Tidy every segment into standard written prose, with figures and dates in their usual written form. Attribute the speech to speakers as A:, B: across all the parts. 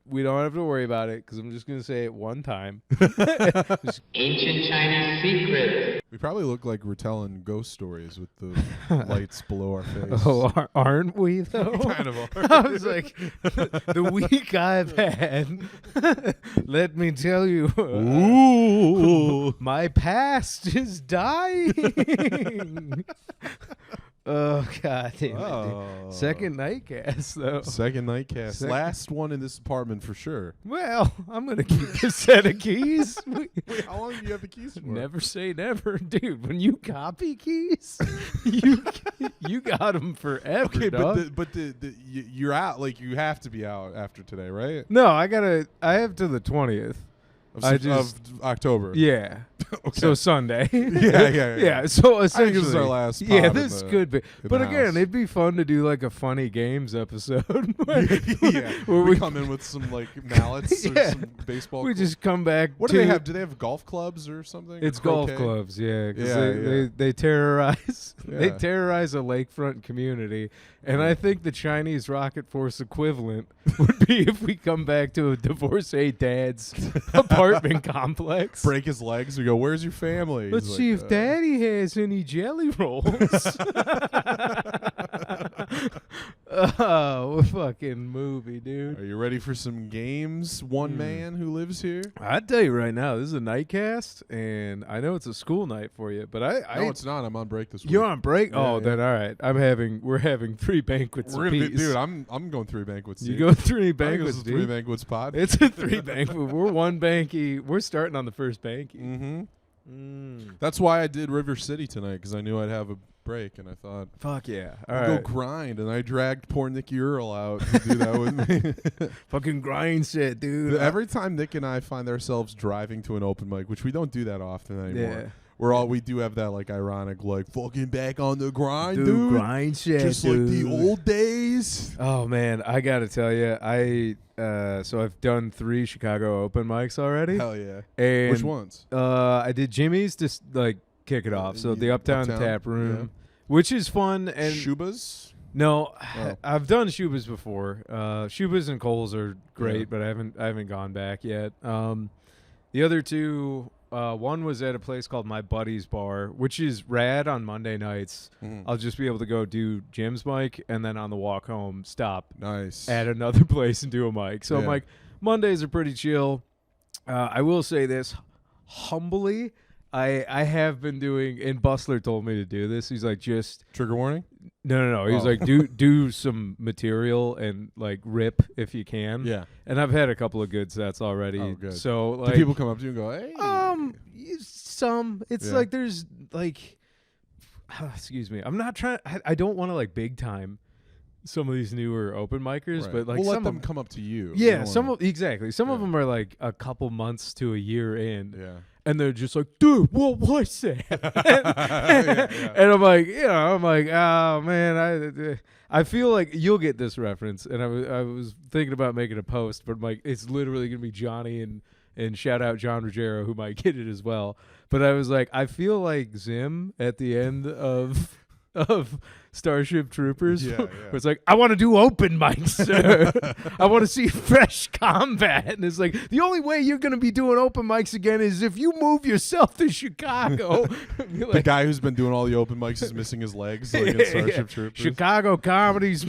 A: we don't have to worry about it because I'm just gonna say it one time.
B: Ancient Chinese secret.
C: We probably look like we're telling ghost stories with the lights below our face.
A: Oh, aren't we though?
C: Kind of are.
A: I was like, the week I've had. Let me tell you,
C: Ooh.
A: my past is dying. Oh God damn it!
C: Oh.
A: Dude. Second nightcast though.
C: Second nightcast.
A: Second-
C: Last one in this apartment for sure.
A: Well, I'm gonna keep the set of keys.
C: Wait, how long do you have the keys for?
A: Never say never, dude. When you copy keys, you got them forever.
C: Okay,
A: dog.
C: but you're out. Like you have to be out after today, right?
A: No, I have to the 20th.
C: Of October.
A: Yeah.
C: Okay.
A: So Sunday.
C: Yeah.
A: Yeah. So
C: I
A: essentially,
C: think this is our last.
A: yeah,
C: pod
A: this
C: in the,
A: could be.
C: in
A: But
C: the
A: again,
C: house.
A: it'd be fun to do like a funny games episode.
C: Yeah,
A: where
C: we come in with some like mallets or
A: Yeah.
C: some baseball.
A: We just come back.
C: What do they have? Do they have golf clubs or something?
A: It's
C: Or
A: golf
C: croquet?
A: clubs, yeah. 'Cause
C: Yeah,
A: they terrorize. They
C: Yeah.
A: terrorize a lakefront community, and I think the Chinese rocket force equivalent would be if we come back to a divorcee dad's apartment complex.
C: Break his legs. We go. Where's your family?
A: Let's
C: He's
A: see
C: like,
A: if Daddy has any jelly rolls. Oh, fucking movie, dude.
C: Are you ready for some games? One man who lives here.
A: I tell you right now, this is a nightcast, and I know it's a school night for you, but I
C: No, it's not. I'm on break this week.
A: you're on break.
C: Yeah,
A: Oh,
C: yeah.
A: then all right. We're having 3 banquets
C: We're gonna be,
A: apiece.
C: dude. I'm going 3 banquets.
A: You
C: dude.
A: go 3
C: I think
A: banquets,
C: this is
A: dude.
C: 3 banquets pod.
A: It's a 3 banquet. We're 1 banky. We're starting on the first banky.
C: Mm-hmm. That's why I did River City tonight because I knew I'd have a break, and I thought,
A: Fuck yeah. All
C: I'll
A: right.
C: go grind, and I dragged poor Nicky Earl out to do that with me.
A: Fucking grind shit, dude.
C: Every time Nick and I find ourselves driving to an open mic, which we don't do that often anymore.
A: Yeah.
C: We do have that like ironic like fucking back on the grind,
A: Dude,
C: dude.
A: grind shit,
C: Just
A: dude.
C: like the old days.
A: Oh man, I gotta tell you, so I've done 3 Chicago open mics already.
C: Hell yeah.
A: And
C: Which ones?
A: I did Jimmy's to like kick it off. So the Uptown Tap Room, which is fun. And
C: Shubas?
A: no,
C: Oh.
A: I've done Shubas before. Shubas and Coles are great,
C: Yeah.
A: but I haven't gone back yet. The other 2. One was at a place called My Buddy's Bar, which is rad on Monday nights. I'll just be able to go do Jim's mic, and then on the walk home, stop
C: Nice.
A: at another place and do a mic. So I'm
C: Yeah.
A: like, Mondays are pretty chill. I will say this humbly. I have been doing, and Bustler told me to do this. He's like, just
C: Trigger warning?
A: no. He was
C: Oh.
A: like, do some material and like rip if you can.
C: Yeah.
A: And I've had a couple of good sets already.
C: Oh, good.
A: So
C: Do
A: like,
C: people come up to you and go, hey?
A: some. It's
C: Yeah.
A: like there's like, excuse me. I'm not trying. I don't want to like big time some of these newer open micers,
C: Right.
A: but like
C: we'll let
A: some
C: them
A: of,
C: come up to you.
A: yeah, some of exactly. Some of
C: Yeah.
A: them are like a couple months to a year in,
C: Yeah.
A: and they're just like, dude, what was that?
C: Yeah.
A: And I'm like, oh man, I feel like you'll get this reference, and I was thinking about making a post, but I'm like, it's literally gonna be Johnny and shout out John Ruggiero who might get it as well. But I was like, I feel like Zim at the end of Starship Troopers,
C: Yeah,
A: where
C: yeah.
A: it's like, I want to do open mics, sir. I want to see fresh combat. And it's like, the only way you're going to be doing open mics again is if you move yourself to Chicago. Be
C: The
A: like,
C: guy who's been doing all the open mics is missing his legs like in Starship Troopers.
A: Chicago comedy's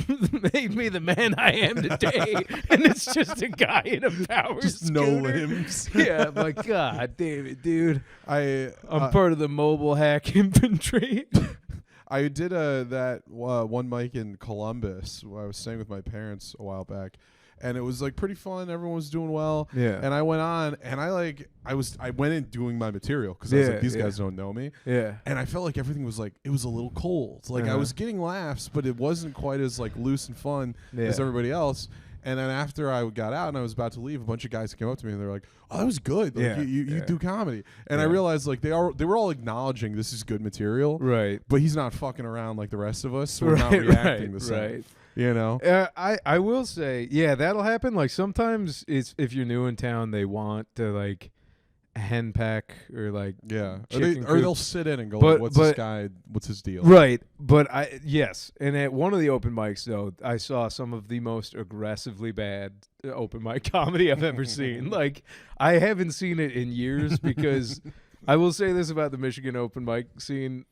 A: made me the man I am today. And it's just a guy in a power
C: Just no
A: scooter.
C: limbs.
A: Yeah, I'm like, God damn it, dude.
C: I'm
A: I'm part of the mobile hack infantry.
C: I did that one mic in Columbus where I was staying with my parents a while back, and it was like pretty fun. Everyone was doing well.
A: Yeah.
C: And I went on, and I went in doing my material because I was
A: Yeah,
C: like, these
A: yeah.
C: guys don't know me.
A: Yeah.
C: And I felt like everything was like, it was a little cold. Like I
A: Uh-huh.
C: was getting laughs, but it wasn't quite as like loose and fun as
A: Yeah.
C: everybody else. And then after I got out and I was about to leave, a bunch of guys came up to me and they're like, "Oh, that was good. Like,
A: Yeah,
C: you
A: yeah.
C: do comedy." And I
A: Yeah.
C: realized like they were all acknowledging this is good material,
A: Right.
C: but he's not fucking around like the rest of us, so we're not
A: Right,
C: reacting
A: right,
C: the same.
A: right.
C: You know?
A: I will say, yeah, that'll happen. Like sometimes it's if you're new in town, they want to like hen peck or like
C: Yeah,
A: chicken
C: or
A: coop.
C: they'll sit in and go,
A: But-
C: "What's this
A: but-
C: guy? What's his deal?"
A: Right, but yes, and at one of the open mics though, I saw some of the most aggressively bad open mic comedy I've ever seen. Like, I haven't seen it in years because I will say this about the Michigan open mic scene: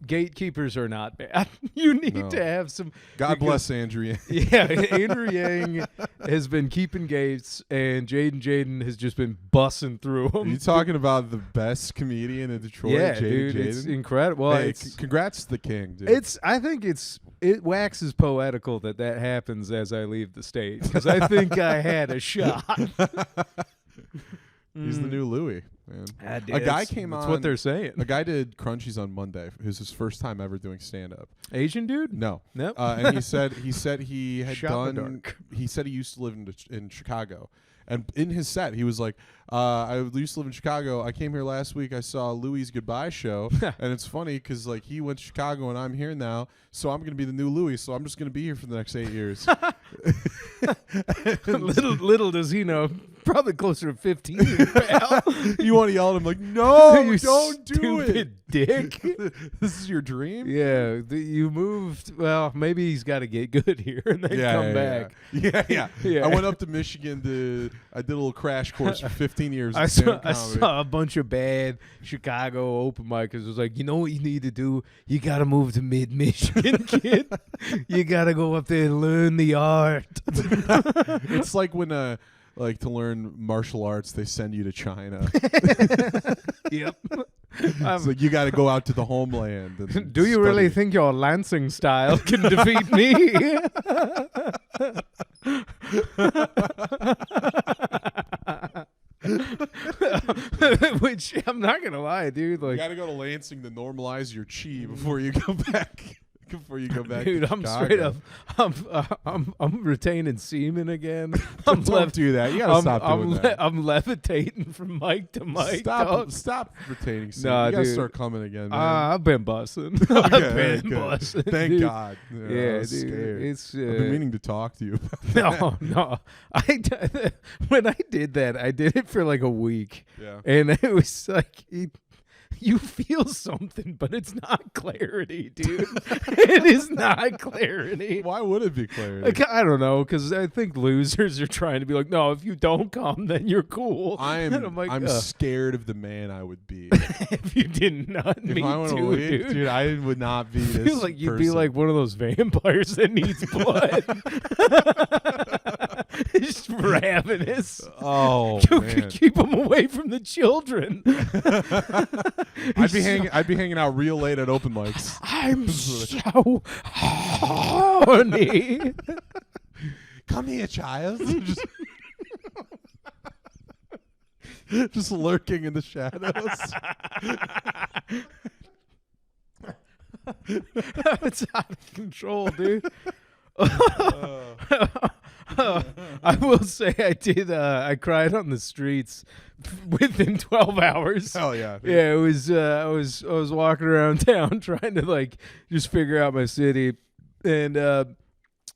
A: gatekeepers are not bad. You need
C: No.
A: to have some.
C: God
A: because-
C: bless Andrew.
A: Yeah, Andrew Yang has been keeping gates, and Jaden has just been bussing through
C: Are
A: them.
C: you talking about the best comedian in Detroit?
A: Yeah,
C: Jaden
A: dude, it's
C: Jaden?
A: incredible. Well,
C: Hey,
A: it's
C: congrats to the king, dude.
A: I think it waxes poetical that happens as I leave the state because I think I had a shot.
C: He's the new Louis, man. A guy came
A: That's
C: on.
A: what they're saying.
C: A guy did Crunchies on Monday. It was his first time ever doing stand up.
A: Asian dude?
C: No.
A: Nope.
C: And he said he had
A: Shot in the
C: done.
A: dark.
C: He said he used to live in Chicago, and in his set he was like, "I used to live in Chicago. I came here last week. I saw Louis' goodbye show, and it's funny because like he went to Chicago and I'm here now, so I'm gonna be the new Louis. So I'm just gonna be here for the next 8 years."
A: little does he know, probably closer to 15. Pal.
C: You want to yell at him like, "No,
A: You
C: don't do it,
A: stupid dick.
C: This is your dream."
A: Yeah, you moved. Well, maybe he's got to get good here and then come back.
C: Yeah.
A: Yeah.
C: I went up to Michigan I did a little crash course for 15 years.
A: I
C: of
A: saw,
C: stand-up
A: I
C: comedy.
A: saw a bunch of bad Chicago open micers. It was like, you know what you need to do? You got to move to mid-Michigan, kid. You got to go up there and learn the art.
C: It's like when like to learn martial arts, they send you to China.
A: Yep.
C: It's like you got to go out to the homeland. And
A: Do you really
C: study.
A: think your lancing style can defeat me? Which I'm not gonna lie, dude.
C: You
A: Like,
C: got to go to Lansing to normalize your chi before you go back? Before you go back,
A: dude,
C: to
A: I'm
C: Chicago.
A: straight up. I'm retaining semen again.
C: Don't do that. You got to stop doing that.
A: I'm levitating from mic to mic. dog.
C: Stop retaining.
A: Nah,
C: you got to
A: dude.
C: start coming again, man.
A: I've been busting.
C: Okay,
A: I've been
C: good.
A: busting.
C: Thank
A: dude.
C: God. I
A: Yeah,
C: was
A: dude.
C: scared.
A: It's
C: I've been meaning to talk to you about that.
A: no. When I did that, I did it for like a week,
C: Yeah.
A: and it was like you feel something, but it's not clarity, dude. It is not clarity.
C: Why would it be clarity?
A: Like, I don't know, because I think losers are trying to be like, no, if you don't come, then you're cool. And I'm like,
C: I'm scared of the man I would be.
A: if you did not,
C: If
A: me
C: I went
A: too,
C: away,
A: dude.
C: I would not be
A: I
C: this.
A: feel like you'd be
C: person.
A: like one of those vampires that needs blood. Just ravenous.
C: oh
A: You
C: man.
A: could keep them away from the children.
C: I'd be hanging out real late at open mics.
A: I'm so horny.
C: Come here, child. just lurking in the shadows.
A: It's out of control, dude. I will say I did. I cried on the streets within 12 hours.
C: Hell yeah. dude.
A: Yeah, it was. I was walking around town trying to like just figure out my city, and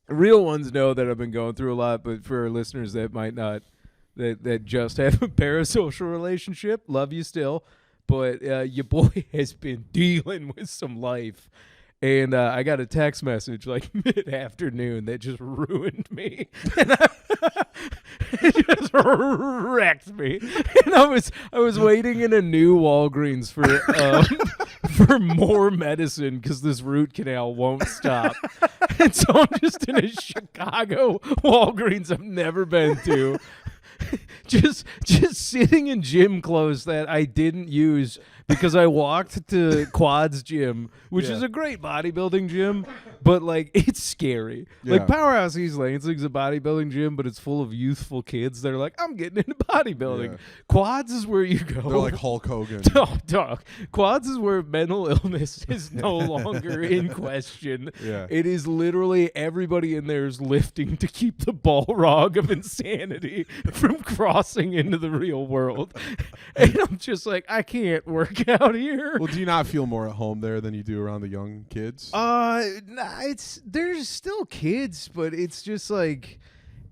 A: real ones know that I've been going through a lot. But for our listeners that might not, that just have a parasocial relationship, love you still. But your boy has been dealing with some life. And I got a text message like mid-afternoon that just ruined me. And it just wrecked me. And I was waiting in a new Walgreens for more medicine because this root canal won't stop. And so I'm just in a Chicago Walgreens I've never been to. just sitting in gym clothes that I didn't use because I walked to Quad's gym, which is a great bodybuilding gym, but like it's scary.
C: Yeah.
A: Like Powerhouse East Lansing's a bodybuilding gym, but it's full of youthful kids that are like, I'm getting into bodybuilding.
C: Yeah.
A: Quads is where you go.
C: They're like Hulk Hogan.
A: Dog. Quads is where mental illness is no longer in question.
C: Yeah.
A: It is literally everybody in there is lifting to keep the Balrog of insanity from crossing into the real world. And I'm just like, I can't work out here.
C: Well, do you not feel more at home there than you do around the young kids?
A: There's still kids, but it's just like,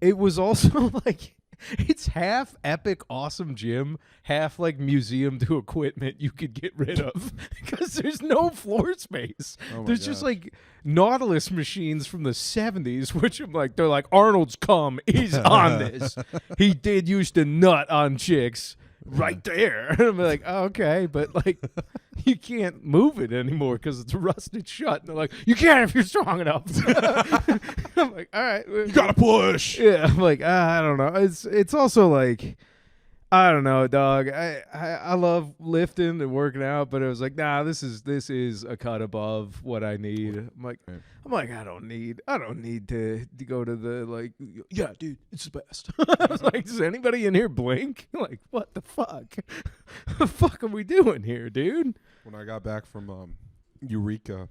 A: it was also like, It's half epic, awesome gym, half like museum to equipment you could get rid of because there's no floor space. There's just like Nautilus machines from the 70s, which I'm like, they're like, Arnold's cum is on this. He did used to nut on chicks right there. And I'm like, oh, okay, but like, you can't move it anymore because it's rusted shut. And they're like, you can if you're strong enough. I'm like, all right,
C: You gotta push.
A: yeah. I'm like, I don't know. It's also like, I don't know, dog. I love lifting and working out, but it was like, nah, this is a cut above what I need. I'm like, I don't need to go to the like, yeah, dude, it's the best. I was like, does anybody in here blink? Like, what the fuck? What the fuck are we doing here, dude?
C: When I got back from Eureka,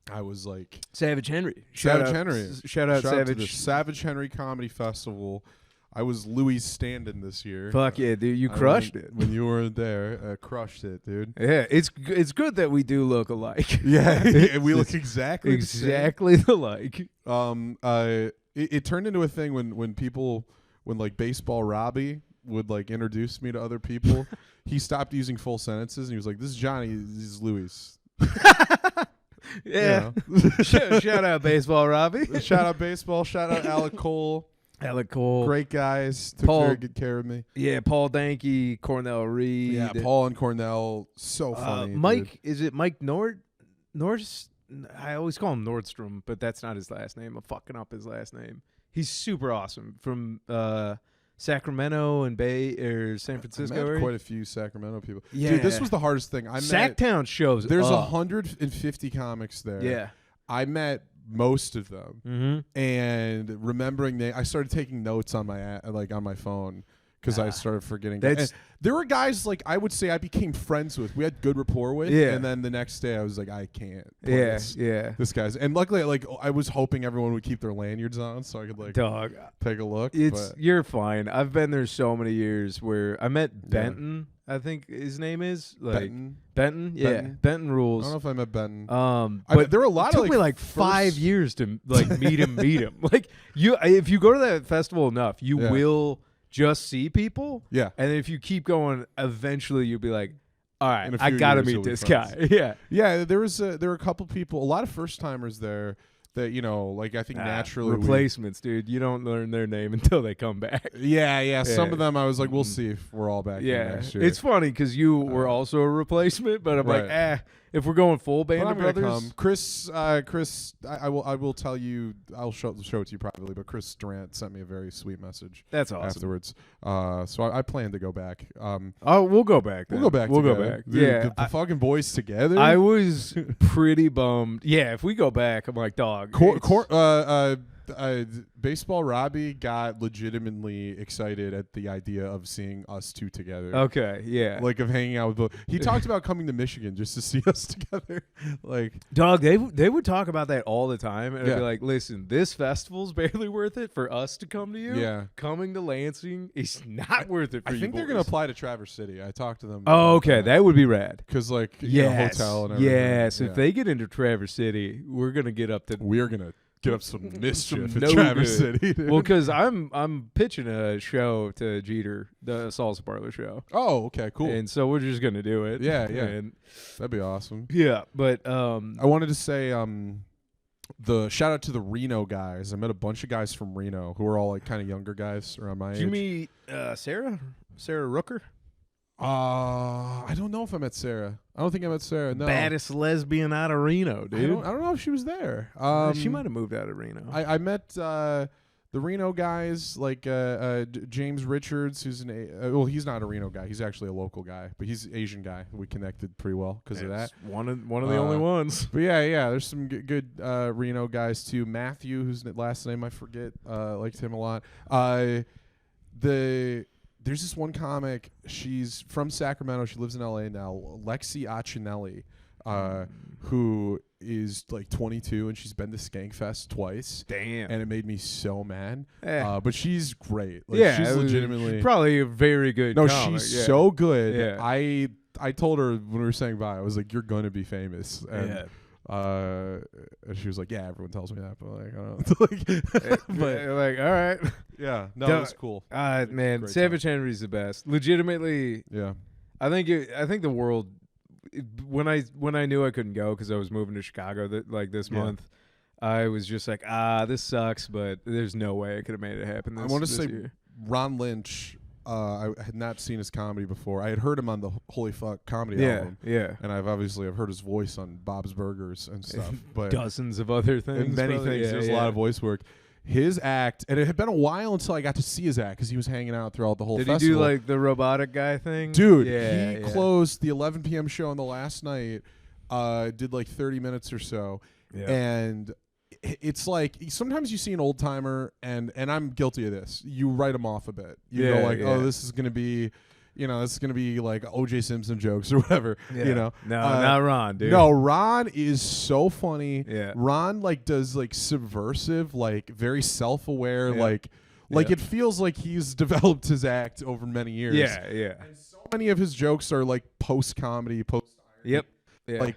C: I was like,
A: Savage Henry.
C: Savage Henry.
A: Shout out
C: to
A: Savage.
C: the Savage Henry Comedy Festival. I was Louis stand-in this year.
A: Fuck yeah, dude. You crushed it.
C: When you were there. Crushed it, dude.
A: Yeah, it's good that we do look alike.
C: Yeah, we look exactly
A: the like.
C: It turned into a thing when like Baseball Robbie would like introduce me to other people. He stopped using full sentences and he was like, "This is Johnny. This is Louis."
A: Yeah. Shout out Baseball Robbie.
C: Shout out Baseball. Shout out Alec Cole.
A: Alec Cole.
C: Great guys. Took very good care of me.
A: Yeah, Paul Danke, Cornell Reed.
C: Yeah, Paul and Cornell. So funny.
A: Mike,
C: dude.
A: is it Mike Nordstrom? I always call him Nordstrom, but that's not his last name. I'm fucking up his last name. He's super awesome from Sacramento and San Francisco.
C: I met
A: area.
C: quite a few Sacramento people.
A: Yeah.
C: Dude, this was the hardest thing.
A: Sacktown shows.
C: There's
A: up.
C: 150 comics there.
A: Yeah.
C: I met most of them, and remembering I started taking notes on my phone because I started forgetting. There were guys like I would say I became friends with. We had good rapport with, and then the next day I was like, I can't. This guy's, and luckily, like I was hoping everyone would keep their lanyards on so I could like take a look.
A: You're fine. I've been there so many years where I met Benton. I think his name is like Benton. Yeah, Benton rules.
C: I don't know if I met Benton.
A: But
C: there were a lot
A: it took me like 5 years to like meet him. Like if you go to that festival enough, you will just see people.
C: Yeah,
A: and if you keep going, eventually you'll be like, all right, I
C: few
A: gotta
C: years
A: meet this guy.
C: Yeah. There were a couple people, a lot of first timers there. That like I think naturally
A: replacements, dude. You don't learn their name until they come back.
C: Yeah. Some of them I was like, we'll see if we're all back here next year.
A: It's funny because you were also a replacement, but I'm like, if we're going full Band of Brothers,
C: Chris, I will tell you. I'll show it to you privately. But Chris Durant sent me a very sweet message.
A: That's awesome.
C: Afterwards, so I plan to go back.
A: We'll go back. Then.
C: We'll go back.
A: We'll
C: together.
A: go back.
C: Dude, the fucking boys together.
A: I was pretty bummed. Yeah, if we go back, I'm like, dog.
C: Baseball Robbie got legitimately excited at the idea of seeing us two together.
A: Okay, yeah.
C: Like of hanging out with he talked about coming to Michigan just to see us together. Like
A: dog, they would talk about that all the time and I'd be like, listen, this festival's barely worth it for us to come to you.
C: Yeah.
A: Coming to Lansing is not worth it for you.
C: I think they're gonna apply to Traverse City. I talked to them.
A: Oh, okay. That would be rad.
C: Because like hotel and everything.
A: Yes, if they get into Traverse City, we're gonna get up to
C: get up some mischief in Traverse City. Dude.
A: Well, because I'm pitching a show to Jeter, the Salsa Parlor show.
C: Oh, okay, cool.
A: And so we're just gonna do it.
C: Yeah.
A: And
C: that'd be awesome.
A: Yeah, but
C: I wanted to say the shout out to the Reno guys. I met a bunch of guys from Reno who are all like kind of younger guys around my age.
A: Did you meet Sarah Rooker?
C: I don't know if I met Sarah. I don't think I met Sarah. No.
A: Baddest lesbian out of Reno, dude.
C: I don't know if she was there.
A: She might have moved out of Reno.
C: I met the Reno guys, like James Richards, who's he's not a Reno guy. He's actually a local guy, but he's an Asian guy. We connected pretty well because of that.
A: One of the only ones.
C: But yeah. There's some good Reno guys too. Matthew, whose last name I forget, liked him a lot. There's this one comic. She's from Sacramento. She lives in L.A. now. Lexi Achinelli, who is like 22 and she's been to Skankfest twice.
A: Damn.
C: And it made me so mad. But she's great. Like,
A: yeah,
C: she's legitimately
A: probably a very good.
C: No,
A: comic.
C: she's so good.
A: Yeah.
C: I told her when we were saying bye, I was like, "You're gonna be famous." And And she was like, "Yeah, everyone tells me that, but like, I don't."
A: but like, all right,
C: yeah, no, it was cool.
A: Man,
C: Great
A: Savage Henry's the best. Legitimately,
C: Yeah,
A: I think the world. When I knew I couldn't go because I was moving to Chicago this month, I was just like, this sucks, but there's no way I could have made it happen.
C: I want to say
A: year.
C: Ron Lynch. I had not seen his comedy before. I had heard him on the Holy Fuck comedy album.
A: Yeah.
C: And I've heard his voice on Bob's Burgers and stuff. But
A: dozens of other things.
C: and many things. There's a lot of voice work. His act, and it had been a while until I got to see his act because he was hanging out throughout the whole festival.
A: Did he do like the robotic guy thing?
C: Dude, he closed the 11 p.m. show on the last night, did like 30 minutes or so. Yeah. And it's like sometimes you see an old timer, and I'm guilty of this. You write them off a bit. You go like, oh, this is gonna be, this is gonna be like O.J. Simpson jokes or whatever. Yeah.
A: No, not Ron, dude.
C: No, Ron is so funny.
A: Yeah.
C: Ron like does like subversive, like very self-aware, like it feels like he's developed his act over many years.
A: Yeah.
C: And so many of his jokes are like post-comedy, post-irony.
A: Yep. Yeah.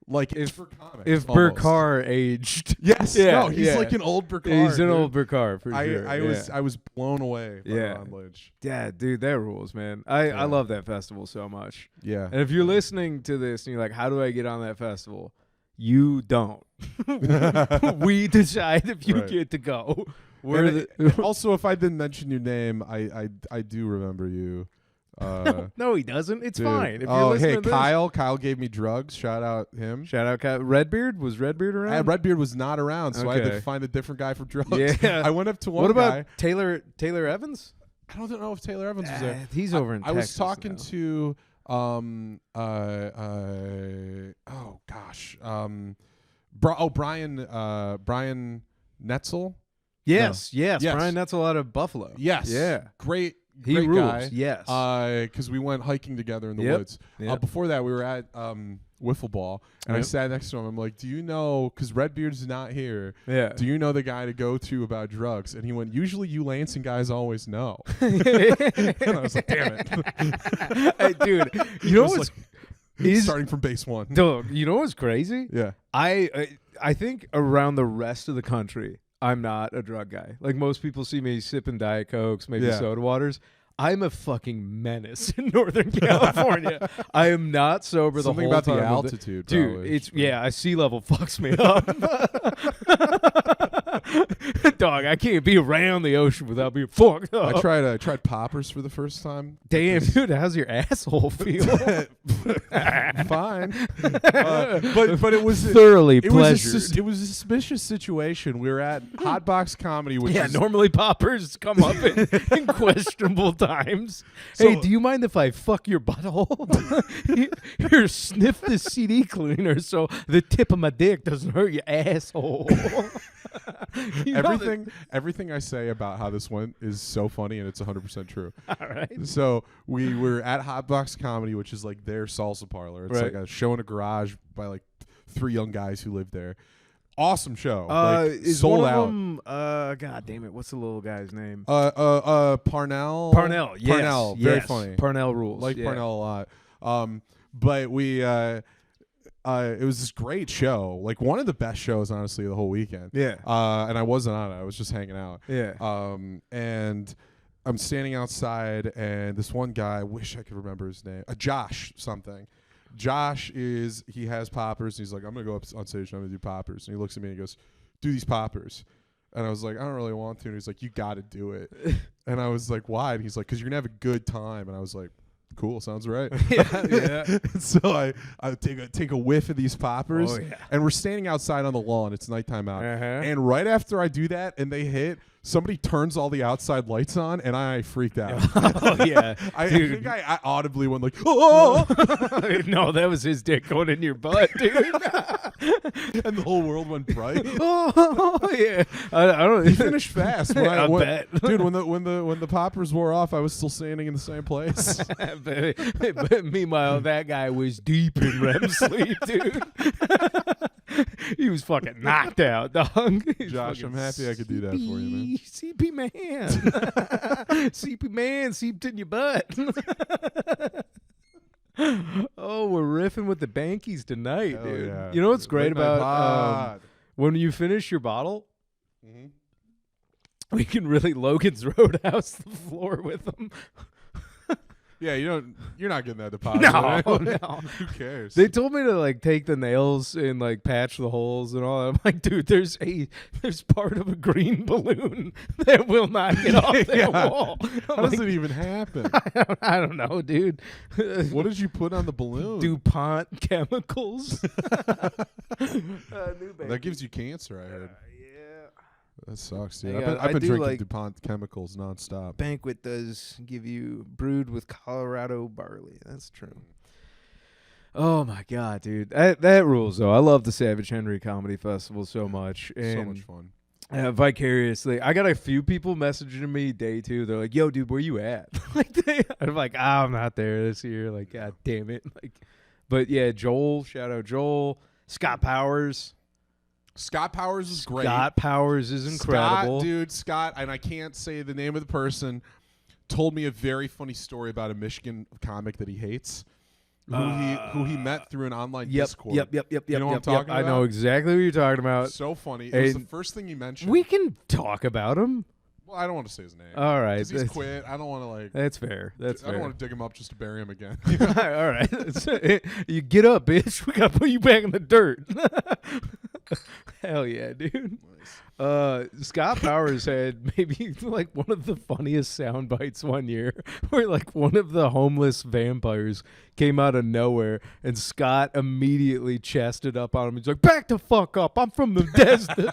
C: Like if for comics.
A: If Burkar aged.
C: Yes. No, he's like an old Burkar.
A: He's an old Burkar for sure.
C: I was blown away by Ron Lynch.
A: Yeah, dude, that rules, man. I love that festival so much.
C: Yeah.
A: And if you're listening to this and you're like, how do I get on that festival? You don't. We decide if you get to go.
C: Also, if I didn't mention your name, I do remember you.
A: No, he doesn't. It's
C: dude.
A: fine. If you're listening to
C: Kyle. Kyle gave me drugs. Shout out him.
A: Shout out Kyle. Redbeard? Was Redbeard around?
C: Redbeard was not around, so I had to find a different guy for drugs.
A: Yeah.
C: I went up to one
A: guy. What about
C: guy.
A: Taylor Evans?
C: I don't know if Taylor Evans was there.
A: He's over in Texas.
C: I was talking to Brian Netzel.
A: Yes. Brian Netzel out of Buffalo.
C: Yes.
A: Yeah.
C: Great
A: He rules.
C: Guy.
A: Yes.
C: Because we went hiking together in the woods. Before that, we were at wiffle ball, and I sat next to him. I'm like, do you know, because Redbeard's not here, do you know the guy to go to about drugs? And he went, usually you Lansing guys always know. And I was like, damn it.
A: Hey, dude, you know what's...
C: He's starting from base one.
A: Dude, you know what's crazy?
C: Yeah.
A: I think around the rest of the country, I'm not a drug guy. Like most people see me sipping Diet Cokes, maybe soda waters. I'm a fucking menace in Northern California. I am not sober the whole time.
C: Something about the altitude,
A: dude. It's sea level fucks me up. Dog, I can't be around the ocean without being fucked up.
C: I tried poppers for the first time.
A: Damn, dude, how's your asshole feel?
C: Fine, but it was
A: thoroughly pleasured.
C: It was a suspicious situation. We were at Hot Box Comedy, which is
A: normally poppers come up in questionable times.
C: So,
A: hey, do you mind if I fuck your butthole? Here, sniff this CD cleaner so the tip of my dick doesn't hurt your asshole.
C: Everything I say about how this went is so funny, and it's 100% true.
A: All right.
C: So we were at Hot Box Comedy, which is like their salsa parlor. It's like a show in a garage by like 3 young guys who live there. Awesome show.
A: Is
C: sold
A: one of
C: out.
A: them, God damn it, what's the little guy's name?
C: Parnell.
A: Parnell, yes.
C: Parnell, very funny.
A: Parnell rules.
C: Like Parnell a lot. But we it was this great show, like one of the best shows, honestly, of the whole weekend.
A: Yeah.
C: And I wasn't on it. I was just hanging out.
A: Yeah.
C: And I'm standing outside, and this one guy, I wish I could remember his name, Josh something. Josh he has poppers, and he's like, I'm going to go up on stage and I'm going to do poppers. And he looks at me and he goes, do these poppers. And I was like, I don't really want to. And he's like, you got to do it. And I was like, why? And he's like, because you're going to have a good time. And I was like, cool, sounds right.
A: Yeah.
C: So I take a whiff of these poppers,
A: yeah.
C: And we're standing outside on the lawn. It's nighttime out. And
A: Uh-huh.
C: right after I do that and they hit, somebody turns all the outside lights on, and I freaked out.
A: Oh, yeah.
C: I think I audibly went like, oh!
A: No, that was his dick going in your butt, dude.
C: And the whole world went bright.
A: Oh, yeah. I don't.
C: He finished fast.
A: I bet.
C: Dude, when the poppers wore off, I was still standing in the same place.
A: but meanwhile, that guy was deep in REM sleep, dude. He was fucking knocked out, dog.
C: Josh, I'm happy I could do that for you, man.
A: CP man. CP man seeped in your butt. Oh, we're riffing with the Bankies tonight,
C: Hell
A: dude.
C: yeah.
A: You know what's great
C: Late night
A: about
C: pod.
A: when you finish your bottle,
C: Mhm.
A: we can really Logan's Roadhouse the floor with them.
C: Yeah, you're not getting that deposit.
A: No,
C: right?
A: no.
C: Who cares?
A: They told me to like take the nails and like patch the holes and all that. I'm like, dude, there's part of a green balloon that will not get off that
C: Yeah.
A: wall.
C: How does it even happen?
A: I don't know, dude.
C: What did you put on the balloon?
A: DuPont chemicals.
C: That gives you cancer, I heard. That sucks, dude.
A: Yeah,
C: I've
A: I
C: been
A: do
C: drinking
A: like-
C: DuPont chemicals nonstop.
A: Banquet does give you brewed with Colorado barley. That's true. Oh my god, dude, that rules though. I love the Savage Henry Comedy Festival so much. And
C: So much fun.
A: vicariously, I got a few people messaging me day two. They're like, "Yo, dude, where you at?" I'm like, I'm not there this year. Like, god damn it. Like, but yeah, Joel, shout out Joel, Scott Powers.
C: Scott Powers is great.
A: Scott Powers is incredible.
C: Scott, and I can't say the name of the person, told me a very funny story about a Michigan comic that he hates, who he met through an online Discord.
A: Yep.
C: You know what I'm talking
A: I
C: about?
A: know exactly what you're talking about.
C: So funny. It was the
A: And
C: first thing you mentioned.
A: We can talk about him.
C: Well, I don't want to say his name.
A: All right.
C: 'Cause he's quit. I don't want to like.
A: That's fair. That's
C: I
A: fair.
C: don't want to dig him up just to bury him again.
A: All right. You get up, bitch. We got to put you back in the dirt. Hell yeah, dude. Scott Powers had maybe like one of the funniest sound bites one year where like one of the homeless vampires came out of nowhere and Scott immediately chested up on him. He's like, back the fuck up. I'm from Bethesda.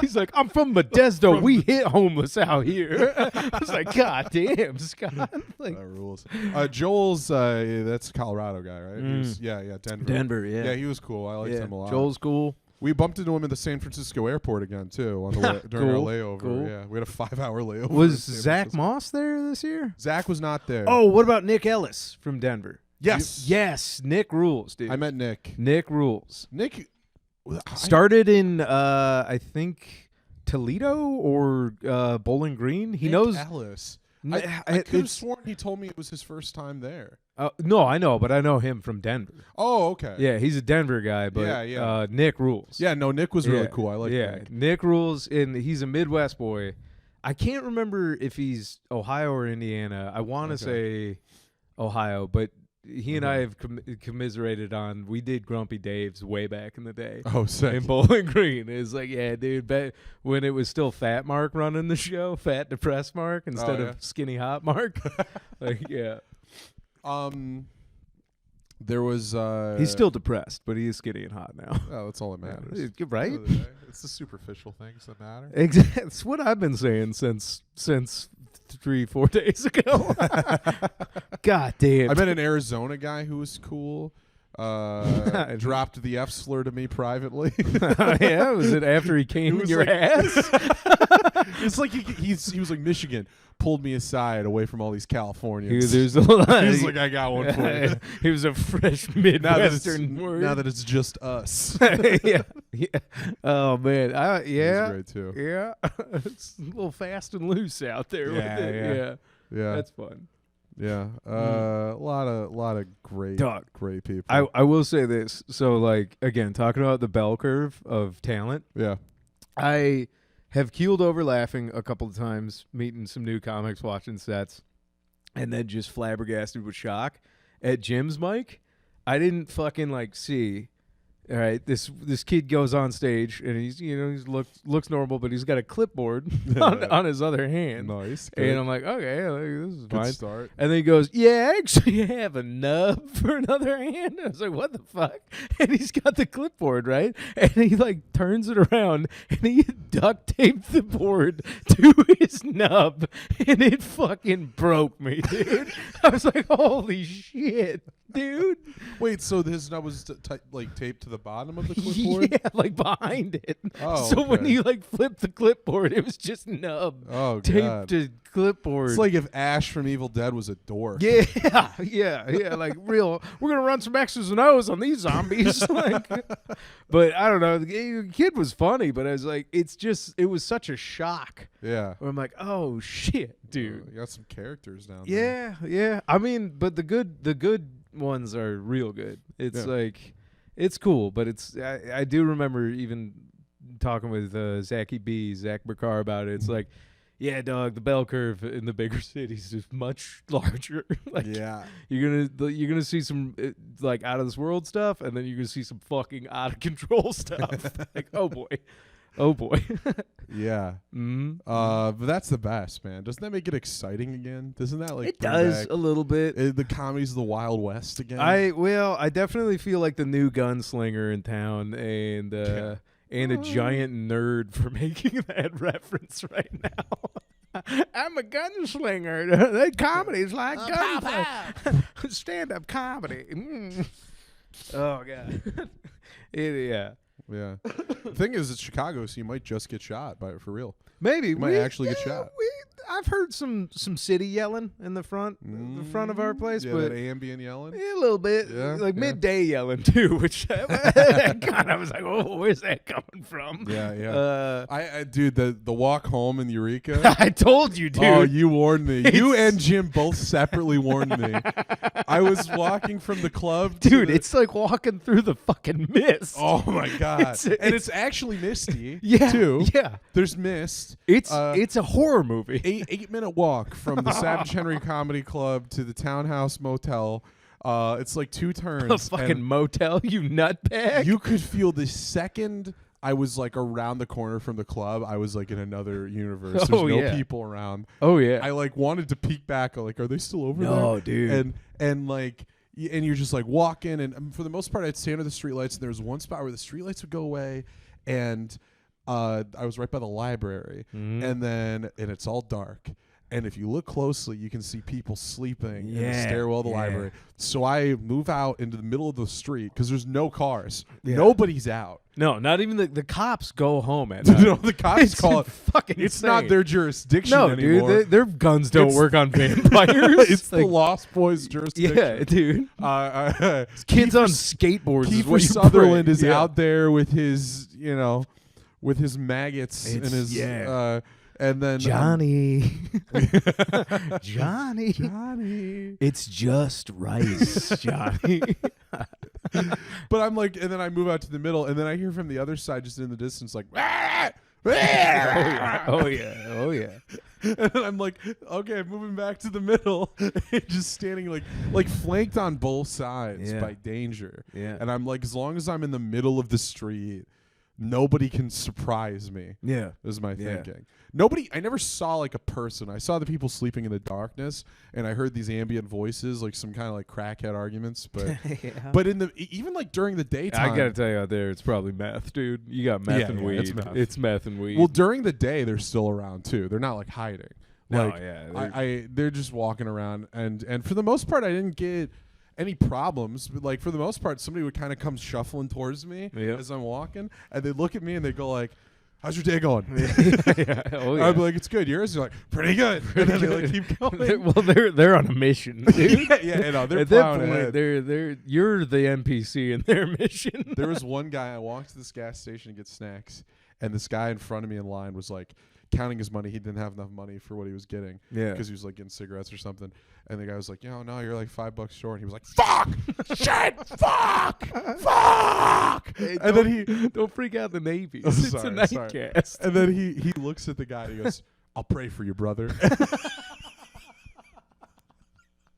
A: He's like, I'm from Bethesda. We hit homeless out here. I was like, God damn, Scott. Like,
C: That rules. Joel's that's a Colorado guy, right? He was- yeah, Denver.
A: Denver, yeah.
C: Yeah, he was cool. I liked him a lot.
A: Joel's cool.
C: We bumped into him at the San Francisco airport again too on the way, during our
A: Cool,
C: layover.
A: cool.
C: Yeah, we had a 5-hour layover. in
A: Was
C: San
A: Zach
C: Francisco.
A: Moss there this year?
C: Zach was not there.
A: Oh, what about Nick Ellis from Denver?
C: yes,
A: Yes, Nick rules, dude.
C: I met Nick.
A: Nick rules.
C: Nick
A: Started in I think Toledo or Bowling Green. He
C: Nick
A: knows.
C: Ellis.
A: N-
C: I could have
A: it's-
C: sworn he told me it was his first time there.
A: No, I know, but I know him from Denver.
C: Oh, okay.
A: Yeah, he's a Denver guy, but
C: Yeah.
A: Nick rules.
C: Yeah, no, Nick was really
A: Yeah,
C: cool. I like
A: yeah,
C: Nick.
A: Nick rules, and he's a Midwest boy. I can't remember if he's Ohio or Indiana. I want to say Ohio, but he and I have commiserated on. We did Grumpy Dave's way back in the day.
C: Oh, sick.
A: In Bowling Green. It's like, yeah, dude, when it was still Fat Mark running the show, Fat Depressed Mark instead
C: yeah.
A: of Skinny Hot Mark. Like, yeah.
C: There was
A: He's still depressed, but he is skinny and hot now.
C: Oh, that's all that matters.
A: Yeah, right?
C: At the end of the day, it's the superficial things that matter.
A: Exactly. That's what I've been saying since 3-4 days ago. God damn.
C: I met an Arizona guy who was cool. Dropped the F slur to me privately.
A: Yeah, was it after he came in
C: was
A: your
C: like-
A: ass?
C: It's like he was like Michigan, pulled me aside away from all these Californians.
A: There's a lot.
C: He was like, I got one for you.
A: He was a fresh
C: Now that, it's,
A: Midwestern word.
C: now that it's just us.
A: yeah. Oh man,
C: He was great too.
A: Yeah, it's a little fast and loose out there.
C: Yeah,
A: with it.
C: yeah. Yeah,
A: That's fun.
C: yeah. A lot of great,
A: Dog.
C: great people.
A: I will say this. So like again, talking about the bell curve of talent,
C: yeah.
A: I have keeled over laughing a couple of times, meeting some new comics, watching sets, and then just flabbergasted with shock at Jim's mic. I didn't fucking like see. All right, this kid goes on stage and he's looks normal, but he's got a clipboard on his other hand.
C: Nice.
A: And I'm like, okay, like, this is
C: Good
A: fine.
C: start.
A: And then he goes, yeah, I actually have a nub for another hand. I was like, what the fuck? And he's got the clipboard, right? And he like turns it around and he duct taped the board to his nub and it fucking broke me, dude. I was like, holy shit, dude.
C: Wait, so his nub was like taped to the bottom of the clipboard?
A: Yeah, like behind it.
C: Oh,
A: so when
C: okay.
A: he like flipped the clipboard, it was just nub
C: Oh,
A: taped
C: God.
A: to clipboard.
C: It's like if Ash from Evil Dead was a dork.
A: Yeah, like real. We're gonna run some X's and O's on these zombies. Like, but I don't know. The kid was funny, but I was like, it was such a shock.
C: Yeah.
A: Where I'm like, oh shit, dude.
C: You got some characters down there.
A: Yeah. I mean, but the good ones are real good. It's
C: Yeah.
A: like, it's cool, but I do remember even talking with Zach Bakar about it. It's like, yeah, dog, the bell curve in the bigger cities is much larger. Like,
C: Yeah.
A: you're gonna see some like out of this world stuff, and then you're gonna see some fucking out of control stuff. Like, oh boy.
C: Yeah.
A: Mm-hmm.
C: But that's the best, man. Doesn't that make it exciting again? Doesn't that like
A: It
C: bring
A: does
C: back
A: a little bit.
C: the comedies of the Wild West again?
A: I definitely feel like the new gunslinger in town, and a giant nerd for making that reference right now. I'm a gunslinger. That comedy's like gunfight. Stand-up comedy. Mm. Oh god. Yeah.
C: Yeah. The thing is, it's Chicago, so you might just get shot by it for real.
A: Maybe
C: You might actually get shot.
A: I've heard some city yelling in the front of our place,
C: Yeah,
A: but
C: that ambient yelling.
A: yeah, a little bit,
C: Yeah,
A: like
C: yeah.
A: midday yelling too, which God, I was like, oh, where's that coming from?
C: Yeah. I dude, the walk home in Eureka.
A: I told you, dude.
C: Oh, you warned me. You
A: It's-
C: and Jim both separately warned me. I was walking from the club,
A: Dude,
C: to the,
A: it's like walking through the fucking mist.
C: oh my god, and
A: it's
C: it's actually misty.
A: yeah,
C: too.
A: yeah.
C: There's mist.
A: It's a horror movie.
C: 8-minute walk from the Savage Henry Comedy Club to the Townhouse Motel. It's like 2 turns.
A: A fucking
C: and
A: motel, you nutbag.
C: you could feel the second I was like around the corner from the club, I was like in another universe. There's
A: Oh,
C: no
A: yeah.
C: people around.
A: Oh yeah.
C: I like wanted to peek back. Like, are they still over there?
A: No, dude.
C: And like, and you're just like walking, and for the most part, I'd stand under the streetlights. And there was one spot where the streetlights would go away, and I was right by the library, and it's all dark. And if you look closely, you can see people sleeping in the
A: Yeah,
C: stairwell of the
A: yeah.
C: library. So I move out into the middle of the street because there's no cars.
A: Yeah.
C: Nobody's out.
A: No, not even the cops go home at night.
C: No, the cops
A: It's
C: call it.
A: fucking
C: It's
A: insane.
C: not their jurisdiction
A: No,
C: anymore.
A: dude, their guns don't
C: It's-
A: work on vampires.
C: It's the
A: Like,
C: Lost Boys jurisdiction.
A: yeah, dude. Kids
C: Kiefer-
A: on skateboards. is
C: Kiefer
A: what you
C: Sutherland
A: pray.
C: is
A: Yeah.
C: out there with his, with his maggots and
A: It's-
C: his,
A: yeah.
C: and then
A: Johnny. Johnny.
C: Johnny.
A: It's just rice, Johnny.
C: But I'm like, and then I move out to the middle, and then I hear from the other side, just in the distance, like,
A: Oh yeah.
C: and then I'm like, okay, moving back to the middle, just standing like flanked on both sides
A: Yeah.
C: by danger.
A: Yeah.
C: And I'm like, as long as I'm in the middle of the street, nobody can surprise me.
A: Yeah.
C: Is my
A: Yeah.
C: thinking. I never saw like a person. I saw the people sleeping in the darkness, and I heard these ambient voices, like some kind of like crackhead arguments. But but even like during the daytime,
A: I gotta tell you out there, it's probably meth, dude. You got meth
C: Yeah,
A: and
C: yeah,
A: weed.
C: it's meth.
A: and weed.
C: well, during the day they're still around too. They're not like hiding.
A: No,
C: Like,
A: yeah,
C: they're just walking around, and for the most part, I didn't get any problems. But like for the most part, somebody would kind of come shuffling towards me
A: Yep.
C: as I'm walking, and they look at me and they go like, "How's your day going?"
A: yeah. Oh yeah.
C: I'd be like, "It's good." Yours? You're like, "Pretty good." And then they like keep going.
A: Well, they're on a mission, dude.
C: yeah, they're
A: At that
C: plowing
A: point,
C: ahead.
A: you're the NPC in their mission.
C: There was one guy. I walked to this gas station to get snacks, and this guy in front of me in line was like counting his money. He didn't have enough money for what he was getting.
A: Yeah.
C: Because he was like getting cigarettes or something. And the guy was like, no, you're like $5 short. And he was like, fuck, shit, fuck.
A: Hey,
C: And then
A: don't freak out the Navy.
C: Oh,
A: It's
C: sorry,
A: a
C: sorry.
A: nightcast.
C: And then he looks at the guy and he goes, I'll pray for you, brother.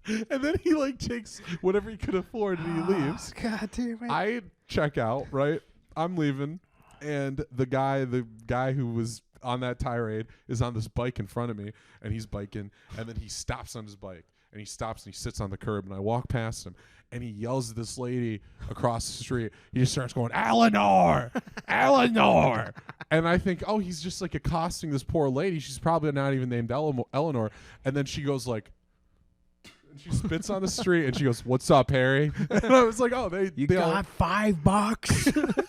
C: And then he like takes whatever he could afford and he leaves.
A: God damn it.
C: I check out, right? I'm leaving, and the guy who was on that tirade is on this bike in front of me, and he's biking, and then he stops on his bike, and he stops and he sits on the curb, and I walk past him, and he yells at this lady across the street. He just starts going, Eleanor, Eleanor. And I think, oh, he's just like accosting this poor lady. She's probably not even named Eleanor. And then she goes like, and she spits on the street, and she goes, "What's up, Harry?" And I was like, oh, they all,
A: $5.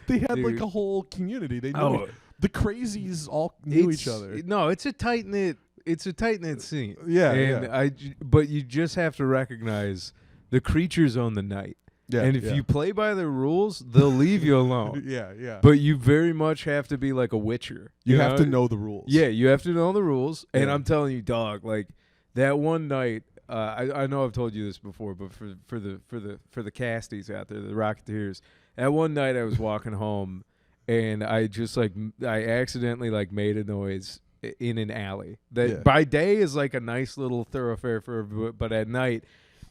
C: they had like
A: Dude.
C: a whole community. They knew
A: Oh.
C: the crazies all knew each other.
A: No, it's a tight knit. It's a tight knit scene.
C: Yeah,
A: and
C: yeah.
A: but you just have to recognize the creatures own the night.
C: Yeah,
A: and if
C: yeah.
A: you play by the rules, they'll leave you alone.
C: Yeah, yeah.
A: But you very much have to be like a witcher.
C: you have to know the rules.
A: Yeah, you have to know the rules. And
C: Yeah.
A: I'm telling you, dog, like that one night, I know I've told you this before, but for the casties out there, the Rocketeers. At one night I was walking home, and I just I accidentally made a noise in an alley that by day is like a nice little thoroughfare but at night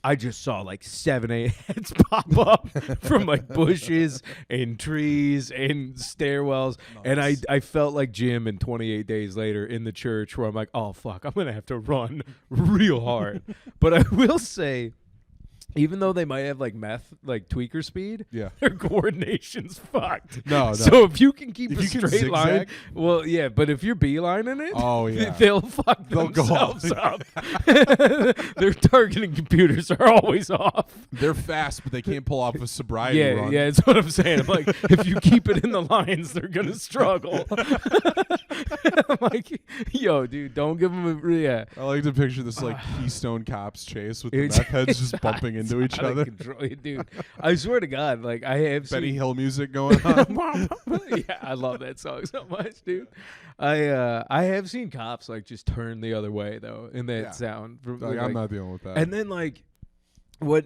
A: I just saw 7, 8 heads pop up from bushes and trees and stairwells. Nice. And I felt like Jim in 28 Days Later in the church, where I'm like, oh fuck, I'm gonna have to run real hard. But I will say, even though they might have meth tweaker speed, their coordination's fucked.
C: No.
A: So if you can keep a straight line, well, yeah. But if you're beelining it, they'll fuck themselves up. Their targeting computers are always off.
C: They're fast, but they can't pull off a sobriety run.
A: Yeah, that's what I'm saying. I'm like, if you keep it in the lines, they're gonna struggle. I'm like, yo, dude, don't give them a
C: I like to picture this Keystone Cops chase with the meth heads just bumping into each other.
A: Dude, I swear to God, I have
C: Benny Hill music going on.
A: Yeah, I love that song so much, dude. I have seen cops just turn the other way though in that sound.
C: I'm not dealing with that.
A: And then what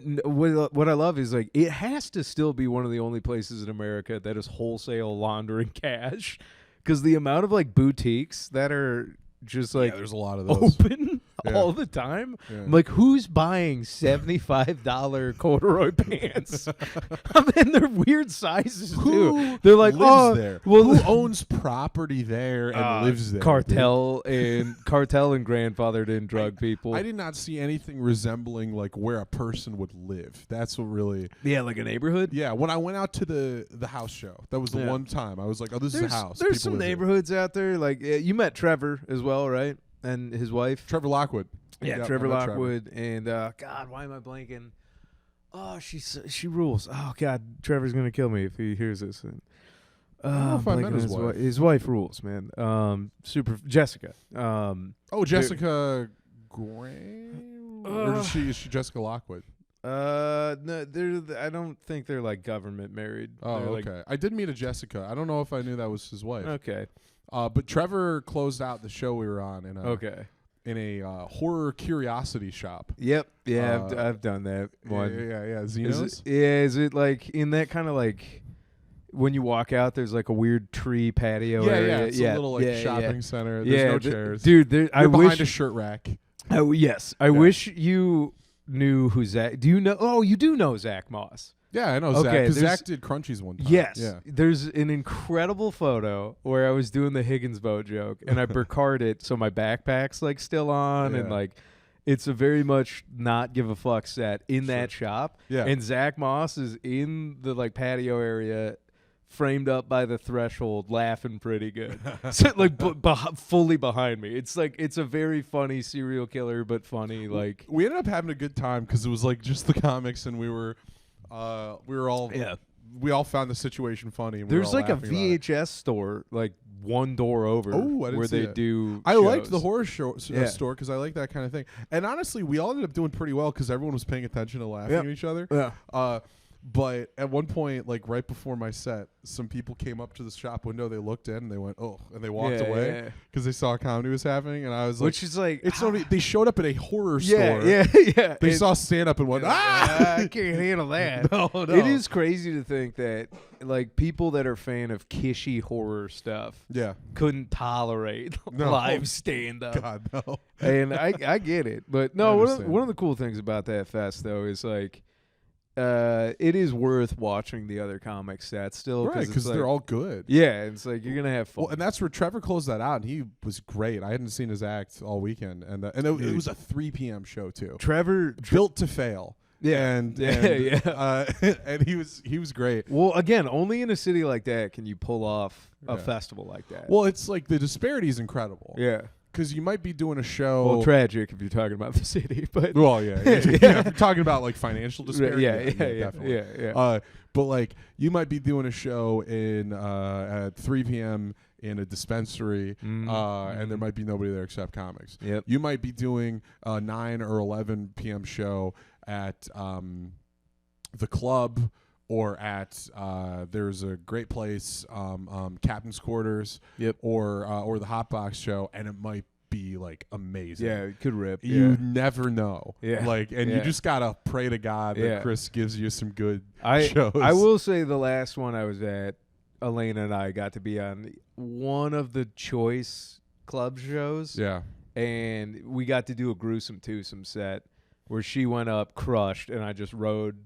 A: I love is it has to still be one of the only places in America that is wholesale laundering cash, because the amount of boutiques that are just
C: there's a lot of those
A: open all the time. I'm like, who's buying $75 corduroy pants? I mean, they're weird sizes too. They're like,
C: lives there? Well, who owns property there and lives there?
A: Cartel and grandfathered in drug people.
C: I did not see anything resembling where a person would live. That's what really.
A: Yeah, like a neighborhood.
C: Yeah, when I went out to the house show, that was the one time I was like, oh, this is a house.
A: There's some neighborhoods out there. You met Trevor as well, right? And his wife,
C: Trevor Lockwood.
A: Yeah, Trevor Lockwood. And God, why am I blanking? Oh, she rules. Oh God, Trevor's gonna kill me if he hears this. And,
C: I don't know if I met his wife.
A: His wife rules, man. Super Jessica.
C: Jessica Graham. Or is she Jessica Lockwood?
A: No, I don't think they're government married.
C: Oh,
A: they're
C: okay. I did meet a Jessica. I don't know if I knew that was his wife.
A: Okay.
C: But Trevor closed out the show we were on in a horror curiosity shop.
A: Yep. Yeah, I've done that one.
C: Yeah. Xenos?
A: Is it in that kind of when you walk out, there's a weird tree patio area?
C: Yeah, it's a little shopping center. There's no chairs.
A: Dude, I wish
C: behind a shirt rack.
A: Yes. I wish you knew who Zach. Do you know? Oh, you do know Zach Moss.
C: Yeah, I know Zach. Because Zach did Crunchies one time.
A: Yes.
C: Yeah.
A: There's an incredible photo where I was doing the Higgins boat joke, and I Burkhardt it so my backpack's still on, and it's a very much not give a fuck set in that shop.
C: Yeah.
A: And Zach Moss is in the patio area, framed up by the threshold, laughing pretty good. So fully behind me. It's it's a very funny serial killer, but funny.
C: We ended up having a good time because it was just the comics, and we were all we all found the situation funny. And
A: there's
C: a
A: VHS store one door over where they do.
C: I liked the horror store because I like that kind of thing. And honestly, we all ended up doing pretty well because everyone was paying attention and laughing at each other.
A: Yeah.
C: But at one point, right before my set, some people came up to the shop window. They looked in and they went, "Oh," and they walked away because they saw a comedy was happening. And I was
A: which is
C: it's only they showed up at a horror store.
A: Yeah.
C: They saw stand up and went, "Ah,
A: I can't handle that."
C: No.
A: It is crazy to think that people that are fan of kishy horror stuff, couldn't tolerate live stand up.
C: God no.
A: And I get it, but no. One of the cool things about that fest though is it is worth watching the other comic sets still,
C: right? Because they're all good.
A: Yeah, it's you're gonna have fun.
C: Well, and that's where Trevor closed that out, and he was great. I hadn't seen his act all weekend, and it was a 3 p.m. show too.
A: Trevor
C: built to fail.
A: Yeah,
C: and he was great.
A: Well, again, only in a city like that can you pull off a festival like that.
C: Well, it's the disparity is incredible.
A: Yeah.
C: Because you might be doing a show.
A: Well, tragic if you're talking about the city, but
C: if you're talking about financial disparity, definitely.
A: Yeah.
C: But you might be doing a show in at 3 p.m. in a dispensary, and there might be nobody there except comics.
A: Yep.
C: You might be doing a 9 or 11 p.m. show at the club. Or at there's a great place, Captain's Quarters, or the Hot Box show, and it might be like amazing.
A: Yeah, it could rip.
C: You never know.
A: Yeah.
C: Like, and you just gotta pray to God that Chris gives you some good shows.
A: I will say the last one I was at, Elena and I got to be on one of the Choice Club shows.
C: Yeah.
A: And we got to do a gruesome twosome set where she went up crushed and I just rode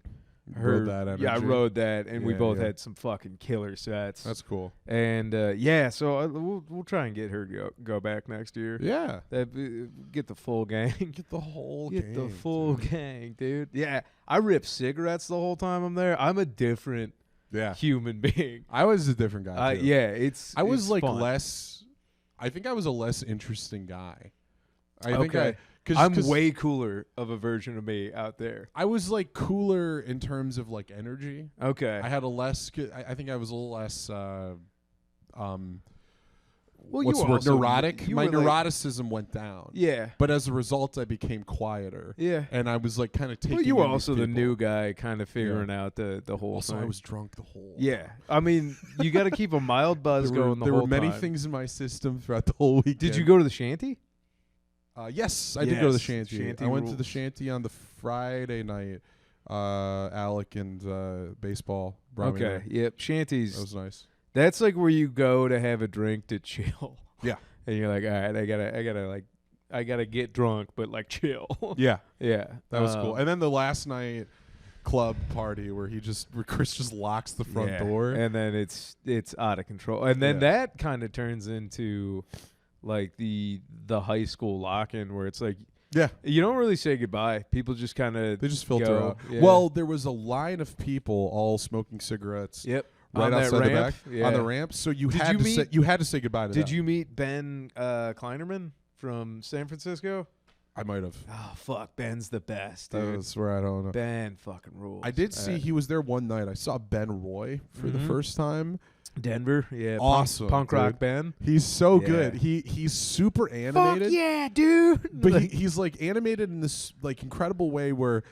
A: her.
C: Rode that energy.
A: Yeah, I rode that, and we
C: Yeah,
A: both
C: yeah.
A: had some fucking killer sets.
C: That's cool.
A: And so we'll try and get her to go back next year.
C: Yeah.
A: Get the full gang.
C: Get the whole
A: Get
C: gang,
A: the full
C: dude.
A: gang, dude. Yeah, I rip cigarettes the whole time I'm there. I'm a different human being.
C: I was a different guy. Too. I was
A: it's
C: like
A: fun.
C: less. I think I was a less interesting guy.
A: I'm way cooler of a version of me out there.
C: I was like cooler in terms of like energy.
A: Okay.
C: I had a less. I think I was a little less.
A: Well,
C: what's
A: you
C: the word?
A: also,
C: Neurotic.
A: you
C: My
A: were like-
C: neuroticism went down.
A: Yeah.
C: But as a result, I became quieter.
A: Yeah.
C: And I was like kind of taking.
A: Well, you were
C: in these
A: also the
C: people.
A: new guy, kind of figuring out the whole
C: Also,
A: thing.
C: I was drunk the whole.
A: Yeah, I mean, you got to keep a mild buzz going the
C: there
A: whole
C: were many
A: time.
C: things in my system throughout the whole weekend.
A: Did you go to the shanty?
C: Yes, I did go to the
A: Yes,
C: shanty.
A: shanty
C: I went to the
A: rules.
C: shanty on the Friday night. Alec and baseball. brought me
A: Okay,
C: there.
A: yep. Shanties.
C: That was nice.
A: That's like where you go to have a drink to chill.
C: Yeah.
A: And you're like, all right, I gotta get drunk, but like chill.
C: Yeah,
A: Yeah,
C: that was cool. And then the last night club party where Chris just locks the front
A: yeah.
C: door.
A: and then it's out of control, and then that kind of turns into like the high school lock-in where it's like
C: Yeah.
A: you don't really say goodbye. People just kind of
C: They just filter
A: go.
C: out.
A: Yeah.
C: Well, there was a line of people all smoking cigarettes.
A: Yep.
C: Right
A: On that
C: outside the
A: ramp?
C: back
A: Yeah.
C: on the ramp, so you
A: Did
C: had
A: you
C: to
A: meet-
C: say you had to say goodbye to them.
A: Did you meet Ben Kleinerman from San Francisco?
C: I might have.
A: Oh fuck, Ben's the best, dude.
C: That's where I don't know.
A: Ben fucking rules.
C: I did see he was there one night. I saw Ben Roy for the first time.
A: Denver, yeah,
C: Awesome,
A: punk rock
C: dude.
A: Ben.
C: He's so
A: Yeah.
C: good. He's super animated.
A: Fuck yeah, dude!
C: But
A: Like,
C: he's like animated in this like incredible way where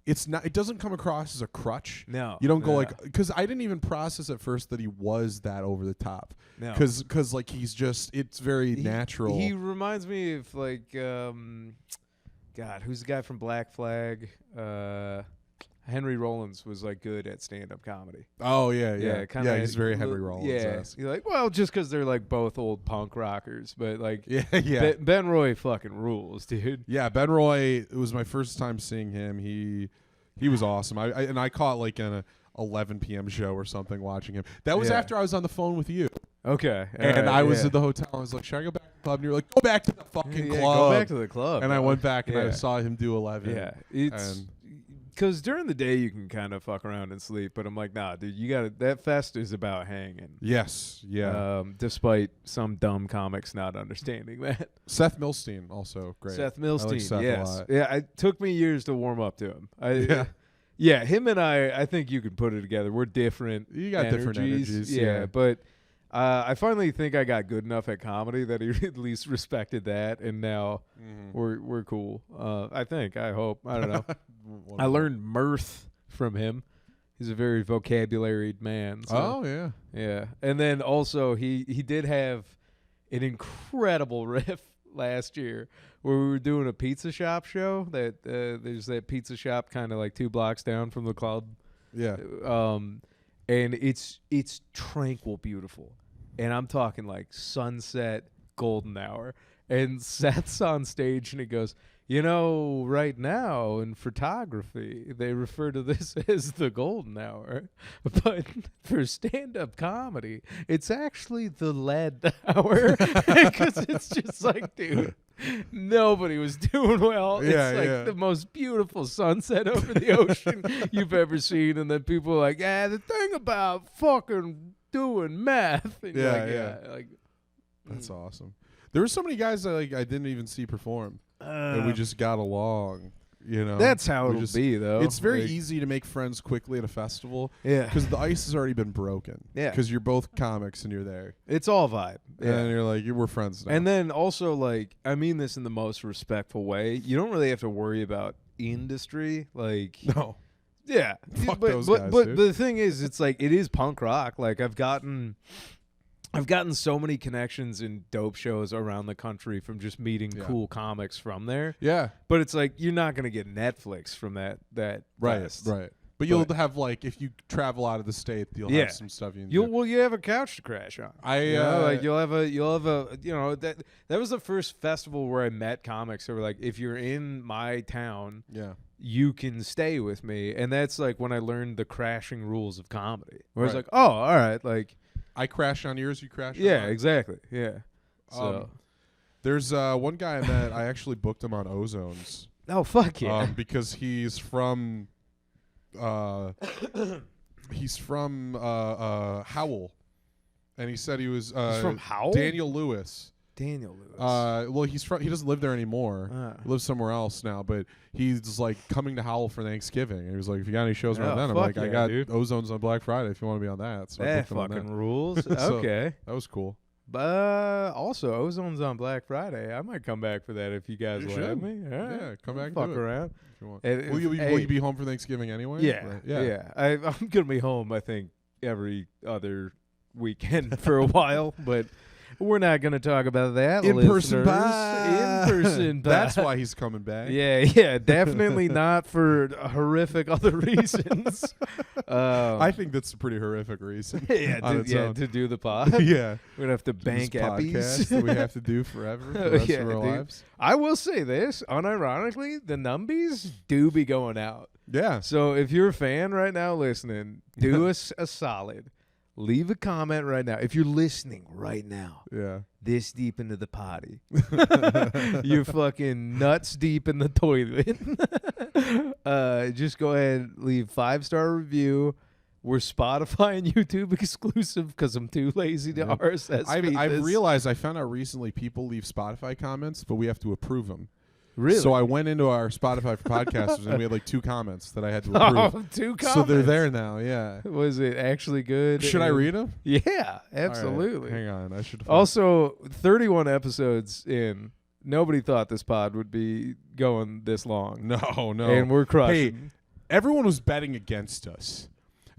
C: it doesn't come across as a crutch.
A: no,
C: You don't go
A: no,
C: like, because I didn't even process at first that he was that over the top.
A: no.
C: Because like he's just, it's very natural.
A: He reminds me of like, God, who's the guy from Black Flag? Henry Rollins was like good at stand-up comedy.
C: Oh yeah.
A: Kinda
C: He's very Henry Rollins.
A: Yeah, you're like, well, just because they're like both old punk rockers, but like,
C: Yeah.
A: Ben Roy fucking rules, dude.
C: Yeah, Ben Roy. It was my first time seeing him. He was awesome. I caught like an 11 p.m. show or something watching him. That was
A: Yeah.
C: after I was on the phone with you,
A: Okay,
C: and I was at the hotel. I was like, "Should I go back to the club?" And you're like, "Go back to the fucking club."
A: Go back to the club.
C: And I
A: dog.
C: went back and I
A: Yeah.
C: saw him do 11.
A: Yeah, it's because during the day you can kind of fuck around and sleep, but I'm like, nah, dude, you got to. That fest is about hanging.
C: Yes. Yeah.
A: Despite some dumb comics not understanding that.
C: Seth Milstein also great.
A: Seth
C: I like
A: Milstein,
C: Seth a
A: yes,
C: lot.
A: yeah. It took me years to warm up to him.
C: Yeah.
A: Yeah, him and I think you could put it together. We're different.
C: You got different energies,
A: Yeah,
C: yeah.
A: but I finally think I got good enough at comedy that he at least respected that, and now we're cool. I think. I hope. I don't know. I learned mirth from him. He's a very vocabularied man. So,
C: Oh yeah.
A: yeah. And then also he did have an incredible riff last year where we were doing a pizza shop show. That there's that pizza shop kind of like 2 blocks down from the club.
C: Yeah.
A: And it's tranquil, beautiful, and I'm talking like sunset, golden hour. And Seth's on stage and he goes, you know, right now in photography, they refer to this as the golden hour. But for stand-up comedy, it's actually the lead hour. Because it's just like, dude, nobody was doing well.
C: Yeah,
A: It's like the most beautiful sunset over the ocean you've ever seen. And then people are like, the thing about fucking doing meth. And you're like,
C: That's awesome. There were so many guys that I didn't even see perform. And we just got along, you know.
A: That's how
C: We
A: it'll be, though.
C: It's very
A: Like,
C: easy to make friends quickly at a festival.
A: Yeah.
C: Because the ice has already been broken.
A: Yeah.
C: Because you're both comics and you're there.
A: It's all vibe.
C: And you're like, we're friends now.
A: And then also, like, I mean this in the most respectful way. You don't really have to worry about industry. Like,
C: no.
A: yeah.
C: Fuck
A: but
C: those
A: but,
C: guys,
A: but
C: dude.
A: the thing is, it's like, it is punk rock. Like, I've gotten I've gotten so many connections in dope shows around the country from just meeting cool comics from there.
C: Yeah.
A: But it's like you're not gonna get Netflix from that fest.
C: Right. But you'll have like if you travel out of the state, you'll have some stuff you can do.
A: You have a couch to crash on. You'll have a that was the first festival where I met comics who were like, if you're in my town, you can stay with me, and that's like when I learned the crashing rules of comedy. Where it's like, oh, all right, like
C: I crash on yours, you crash on mine.
A: Exactly. Yeah. So
C: there's one guy I met, I actually booked him on Ozones.
A: Oh fuck yeah.
C: Because he's from Howell, and he said he was
A: he's from Howell?
C: Daniel Lewis.
A: Well,
C: he doesn't live there anymore. He lives somewhere else now, but he's like coming to Howell for Thanksgiving. And he was like, if you got any shows around then, I'm like, I got Ozones on Black Friday if you want to be on that. So
A: that fucking rules. Okay.
C: That was cool.
A: But also, Ozone's on Black Friday. I might come back for that if you guys will have me.
C: Yeah, come back and
A: fuck
C: do it
A: around.
C: If you want. Will you be home for Thanksgiving anyway?
A: Yeah. I'm going to be home, I think, every other weekend for a while, but we're not going to talk about that.
C: In-person
A: In-person pie.
C: That's why he's coming back.
A: Yeah, definitely not for horrific other reasons.
C: I think that's a pretty horrific reason.
A: To do the pod.
C: Yeah.
A: We're going to have to bank
C: Eppies that we have to do forever for the rest of our lives.
A: I will say this, unironically, the numbies do be going out.
C: Yeah.
A: So if you're a fan right now listening, do us a solid. Leave a comment right now. If you're listening right now, this deep into the potty, you're fucking nuts deep in the toilet. Just go ahead, leave 5-star review. We're Spotify and YouTube exclusive because I'm too lazy to RSS feed
C: I've realized I found out recently people leave Spotify comments, but we have to approve them.
A: Really?
C: So I went into our Spotify for podcasters and we had like 2 comments that I had to approve.
A: 2 comments.
C: So they're there now. Yeah.
A: Was it actually good?
C: Should I read them?
A: Yeah, absolutely.
C: Right, hang on. I should.
A: Also, 31 episodes in. Nobody thought this pod would be going this long.
C: No.
A: And we're crushing.
C: Hey, everyone was betting against us.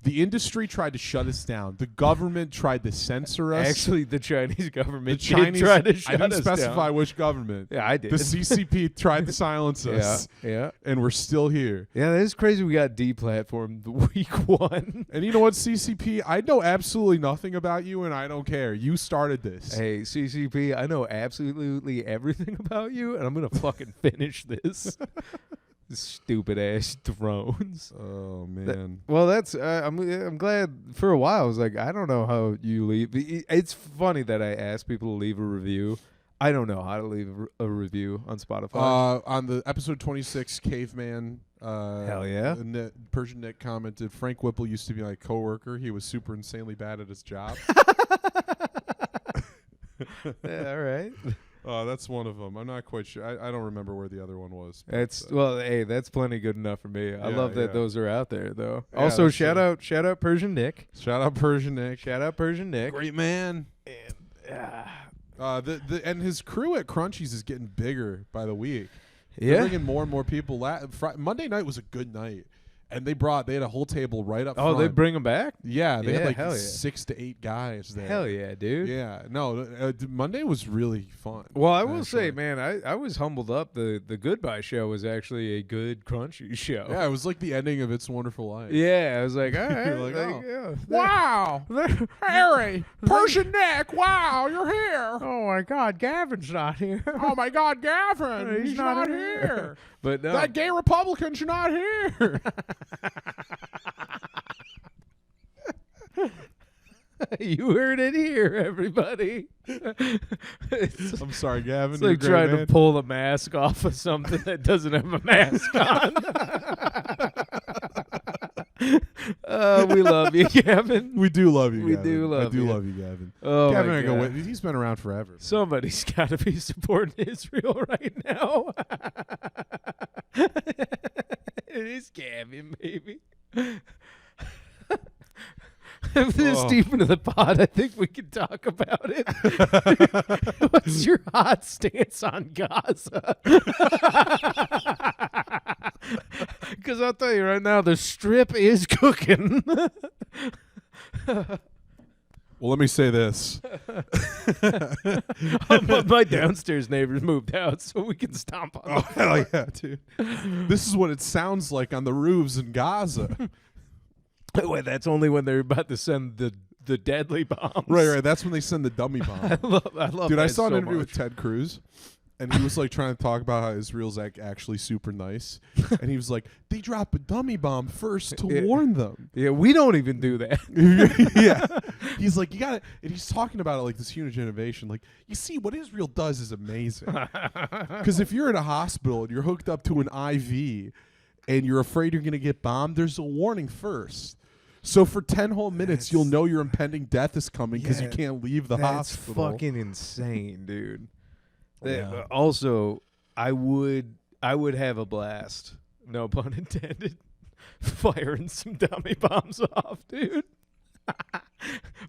C: The industry tried to shut us down. The government tried to censor us.
A: Actually, the Chinese government tried to shut us down.
C: I didn't specify which government.
A: Yeah, I did.
C: The CCP tried to silence us.
A: Yeah.
C: And we're still here.
A: Yeah, that is crazy. We got deplatformed week 1.
C: And you know what, CCP? I know absolutely nothing about you, and I don't care. You started this.
A: Hey, CCP, I know absolutely everything about you, and I'm going to fucking finish this. Stupid ass drones.
C: Oh man.
A: That's I'm glad. For a while I was like, I don't know how you leave. It's funny that I ask people to leave a review. I don't know how to leave a review on Spotify.
C: On the episode 26, Caveman.
A: Hell yeah.
C: Persian Nick commented, Frank Whipple used to be my coworker. He was super insanely bad at his job.
A: Yeah, all right.
C: That's one of them. I'm not quite sure. I don't remember where the other one was.
A: That's hey, that's plenty good enough for me. I love that those are out there though.
C: Yeah,
A: also, shout out Persian Nick.
C: Shout out Persian Nick.
A: Great man. And
C: and his crew at Crunchies is getting bigger by the week.
A: Yeah,
C: they're bringing more and more people. Monday night was a good night. And they had a whole table right up front.
A: Oh, they bring them back?
C: Yeah, they had
A: hell
C: 6 to 8 guys there.
A: Hell yeah, dude.
C: Yeah, no, Monday was really fun.
A: Well, I will say, man, I was humbled up. The Goodbye show was actually a good Crunchy show.
C: Yeah, it was like the ending of It's a Wonderful Life.
A: Yeah, I was like, all right.
C: Like, oh.
A: Wow.
C: Harry, Persian Nick, wow, you're here.
A: Oh, my God, Gavin's not here.
C: Oh, my God, Gavin, he's not here.
A: But no.
C: That gay Republican's not here.
A: You heard it here, everybody.
C: I'm sorry, Gavin.
A: It's like trying to pull a mask off of something that doesn't have a mask on. We love you, Gavin.
C: We do love you, Gavin.
A: We do love you.
C: I do love you, Gavin.
A: Oh,
C: Gavin,
A: my God.
C: he's been around forever.
A: Somebody's got to be supporting Israel right now. It is Gavin, baby. This deep into the pod, I think we can talk about it. What's your hot stance on Gaza? Because I'll tell you right now, the strip is cooking.
C: Well, let me say this.
A: My downstairs neighbors moved out, so we can stomp on
C: Oh, hell yeah, dude. This is what it sounds like on the roofs in Gaza.
A: Wait, that's only when they're about to send the deadly bombs.
C: Right. That's when they send the dummy bomb.
A: I love
C: Dude,
A: that
C: I saw an
A: so
C: interview
A: much.
C: with Ted Cruz, and he was like trying to talk about how Israel's actually super nice. And he was like, they drop a dummy bomb first to warn them.
A: Yeah, we don't even do that.
C: Yeah. He's like, you gotta, and he's talking about it like this huge innovation. Like, you see, what Israel does is amazing. Because if you're in a hospital and you're hooked up to an IV and you're afraid you're going to get bombed, there's a warning first. So for 10 whole minutes, you'll know your impending death is coming because you can't leave the hospital.
A: That's fucking insane, dude.
C: Yeah.
A: Also, I would have a blast, no pun intended, firing some dummy bombs off, dude.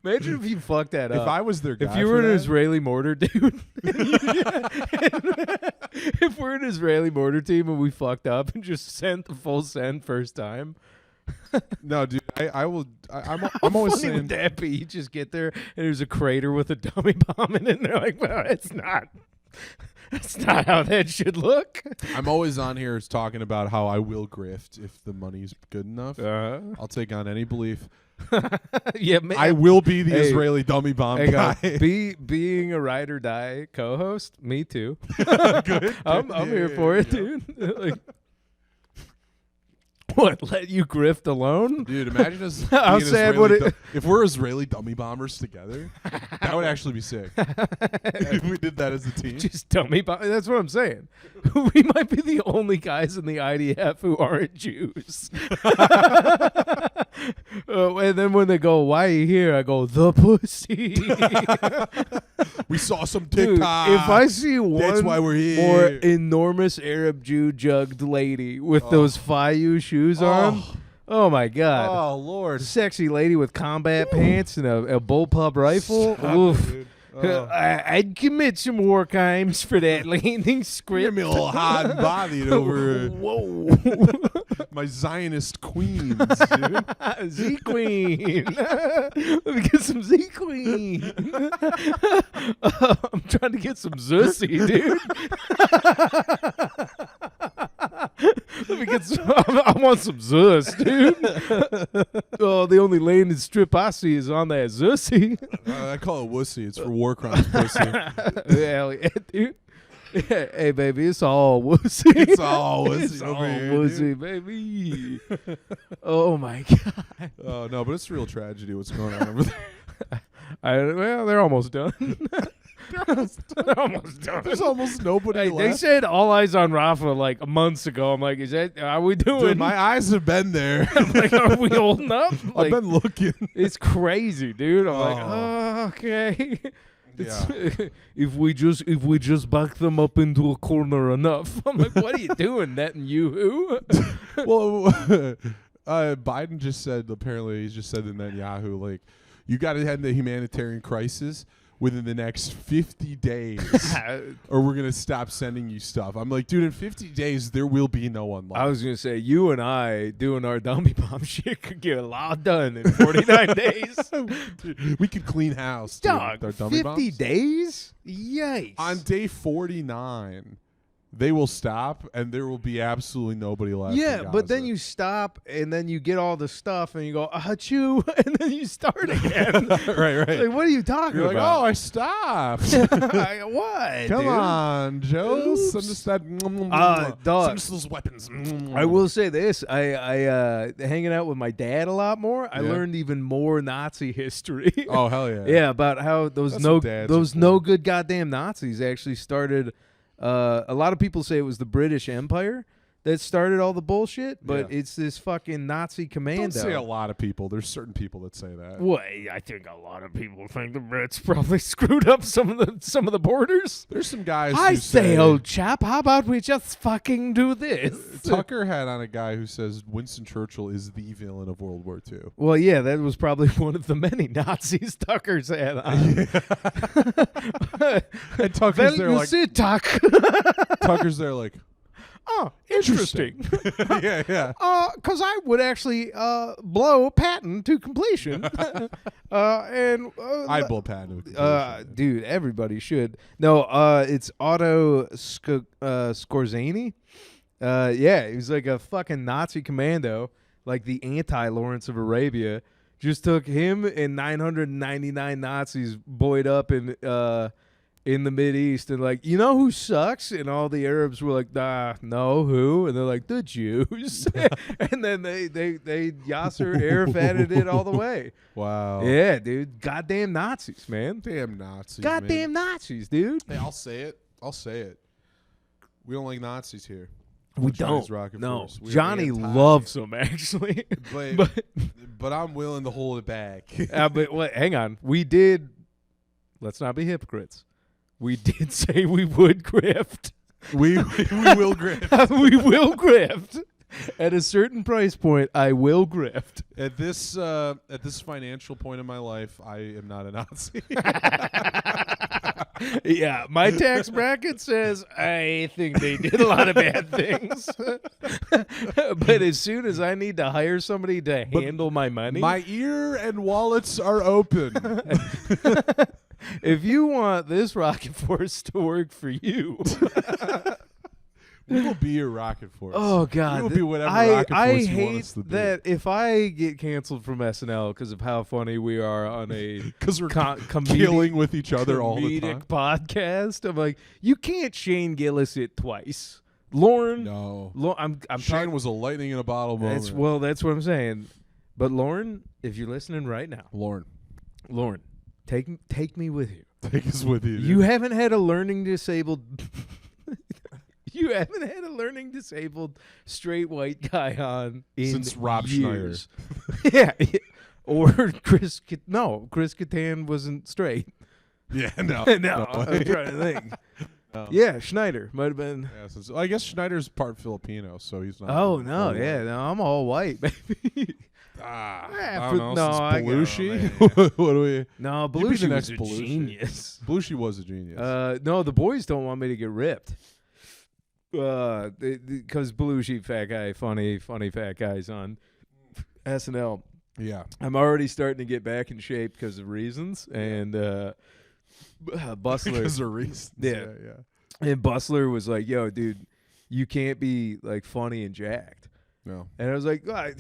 A: Imagine if you fucked that up.
C: If I was their guy,
A: if you were an
C: that,
A: Israeli mortar dude, if we're an Israeli mortar team and we fucked up and just sent the full send first time.
C: No, dude, I'm
A: I'm
C: always
A: funny
C: saying
A: would that be? You just get there and there's a crater with a dummy bomb in it, and they're like, well, it's not. That's not how that should look.
C: I'm always on here is talking about how I will grift if the money's good enough.
A: Uh-huh.
C: I'll take on any belief.
A: Yeah, man.
C: I will be the
A: Hey,
C: Israeli dummy bomb
A: Hey,
C: guy.
A: being a ride or die co-host, me too.
C: Good.
A: I'm here for it, dude. Like, what? Let you grift alone?
C: Dude, imagine us
A: How
C: being
A: sad
C: Israeli
A: would it-
C: if we're Israeli dummy bombers together. That would actually be sick. If we did that as a team.
A: Just dummy bomb. That's what I'm saying. We might be the only guys in the IDF who aren't Jews. And then when they go, why are you here? I go, the pussy.
C: We saw some
A: Dude,
C: TikTok.
A: if I see
C: That's
A: one
C: why we're here.
A: more enormous Arab Jew jugged lady with those Fayu shoes on, oh my God.
C: Oh, Lord.
A: Sexy lady with combat pants and a bullpup rifle. Oof.
C: Dude. Oh.
A: I'd commit some war crimes for that landing script.
C: Give me a little hot and bodied over
A: Whoa.
C: my Zionist queens, dude.
A: Z Queen. Let me get some Z Queen. I'm trying to get some Zussy, dude. Let me get some. I want some Zuss, dude. Oh, the only landed strip I see is on that Zussy.
C: I call it wussy. It's for war crimes, pussy.
A: Hell yeah, dude. Yeah, hey, baby, it's all wussy.
C: It's all wussy
A: It's
C: over
A: all
C: here,
A: wussy, baby. Oh, my God.
C: Oh, no, but it's a real tragedy what's going on over there.
A: Well, they're almost done. They're almost done.
C: There's almost nobody
A: Hey,
C: left.
A: they said all eyes on Rafa like months ago. I'm like, are we doing?
C: Dude, my eyes have been there.
A: like, are we holding up? Like,
C: I've been looking.
A: it's crazy, dude. I'm like,
C: Oh.
A: oh, okay.
C: Yeah.
A: if we just back them up into a corner enough. I'm like, what are you doing, Netanyahu?
C: Well, Biden just said, apparently, he's just said to Netanyahu, like, you got to end the humanitarian crisis within the next 50 days, or we're going to stop sending you stuff. I'm like, dude, in 50 days, there will be no one left.
A: I was going to say, you and I doing our dummy bomb shit could get a lot done in 49 days.
C: Dude, we could clean house, dude,
A: Dog,
C: with our dummy
A: 50
C: bombs.
A: days? Yikes.
C: On day 49, they will stop, and there will be absolutely nobody left.
A: Yeah,
C: in
A: but then
C: Gaza.
A: you stop, and then you get all the stuff, and you go, achoo, and then you start again.
C: right.
A: Like, what are you talking
C: You're like,
A: about?
C: oh, I stopped.
A: What?
C: Come
A: dude?
C: on, Joe.
A: Oops.
C: Send us that.
A: Dog.
C: Send us those weapons.
A: I will say this: I hanging out with my dad a lot more. I
C: Yeah.
A: learned even more Nazi history.
C: Oh hell yeah.
A: Yeah, about how those
C: That's what dads are for.
A: no good goddamn Nazis actually started. A lot of people say it was the British Empire that started all the bullshit, but
C: Yeah.
A: it's this fucking Nazi commando.
C: Don't say a lot of people. There's certain people that say that.
A: Well, I think a lot of people think the Brits probably screwed up some of the borders.
C: There's some guys.
A: I
C: who
A: say, old chap, how about we just fucking do this?
C: Tucker had on a guy who says Winston Churchill is the villain of World War II.
A: Well, yeah, that was probably one of the many Nazis Tucker's had on.
C: And Tucker's there like
A: Tuck.
C: Tucker's there like
A: Oh, interesting.
C: Yeah, yeah.
A: Because I would actually blow Patton to completion.
C: I'd blow Patton.
A: Dude, everybody should. No, it's Otto Skorzeny. Yeah, he was like a fucking Nazi commando, like the anti-Lawrence of Arabia. Just took him and 999 Nazis buoyed up in the Mideast, and like, you know who sucks? And all the Arabs were like, no, who? And they're like, the Jews. And then they Yasser Arafated it all the way.
C: Wow.
A: Yeah, dude. Goddamn Nazis, man.
C: Damn Nazis.
A: Goddamn
C: man.
A: Nazis, dude.
C: Hey, I'll say it. We don't like Nazis here.
A: We
C: Johnny's
A: don't.
C: Rocket
A: No,
C: Force. We're
A: Johnny
C: anti.
A: loves them actually.
C: But I'm willing to hold it back.
A: But wait, hang on. We did. Let's not be hypocrites. We did say we would grift.
C: we will grift.
A: We will grift. At a certain price point, I will grift.
C: At this financial point in my life, I am not a Nazi.
A: Yeah, my tax bracket says I think they did a lot of bad things. But as soon as I need to hire somebody to handle my money,
C: my ear and wallets are open.
A: if you want this Rocket Force to work for you,
C: we will be your Rocket Force.
A: Oh God,
C: we will be whatever Rocket Force
A: I
C: you want
A: hate
C: us to be.
A: that if I get canceled from SNL because of how funny we are on a
C: Because we're
A: comedic
C: killing with each other all the time.
A: podcast, I'm like, you can't Shane Gillis it twice. Lauren,
C: No,
A: I'm
C: Shane
A: talking.
C: was a lightning in a bottle moment.
A: That's what I'm saying. But Lauren, if you're listening right now,
C: Lauren,
A: take me with you.
C: take us with you.
A: You haven't had a learning disabled. You haven't had a learning disabled straight white guy on
C: Since Rob
A: years. Yeah. Or Chris Kattan wasn't straight.
C: Yeah, no.
A: No, I'm trying to think.
C: No.
A: Yeah, Schneider might have been.
C: Yeah, I guess Schneider's part Filipino, so he's not.
A: Oh no, yeah, no, I'm all white, baby.
C: I
A: for-
C: don't know.
A: no,
C: Since
A: I got
C: Belushi?
A: it, man.
C: What do we?
A: No,
C: You'd be the
A: Belushi
C: next
A: was a
C: Belushi.
A: genius.
C: Belushi was a genius.
A: No, the boys don't want me to get ripped. Because Belushi, fat guy, funny fat guys on SNL.
C: yeah.
A: I'm already starting to get back in shape because of reasons, and Bustler.
C: Because of reasons.
A: Yeah. And Bustler was like, "Yo, dude, you can't be like funny and jacked."
C: No.
A: And I was like, "What?"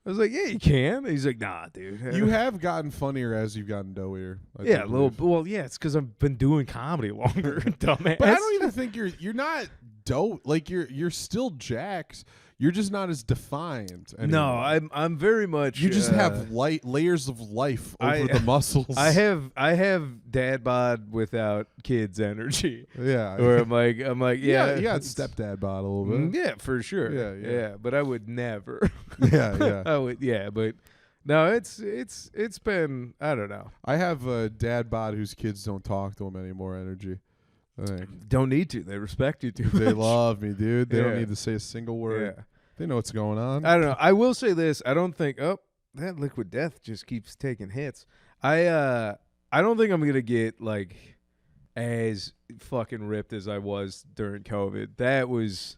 A: I was like, "Yeah, you can." And he's like, "Nah, dude."
C: You have gotten funnier as you've gotten doughier.
A: Yeah, a little. Well, yeah, it's because I've been doing comedy longer, dumbass.
C: But I don't even think you're not dope. Like you're still jacked. You're just not as defined
A: No,
C: anymore.
A: I'm very much.
C: You just have light layers of life over the muscles.
A: I have dad bod without kids energy.
C: Yeah.
A: Where I'm like, yeah,
C: You got stepdad bod a little bit.
A: Yeah, for sure.
C: Yeah.
A: But I would never.
C: Yeah.
A: I would. Yeah, but no, it's been. I don't know.
C: I have a dad bod whose kids don't talk to him anymore energy. I think.
A: Don't need to. They respect you too
C: They
A: much.
C: love me, dude. They don't
A: Yeah.
C: need to say a single word.
A: Yeah.
C: They know what's going on.
A: I don't know. I will say this. I don't think. Oh, that Liquid Death just keeps taking hits. I don't think I'm gonna get like as fucking ripped as I was during COVID. That was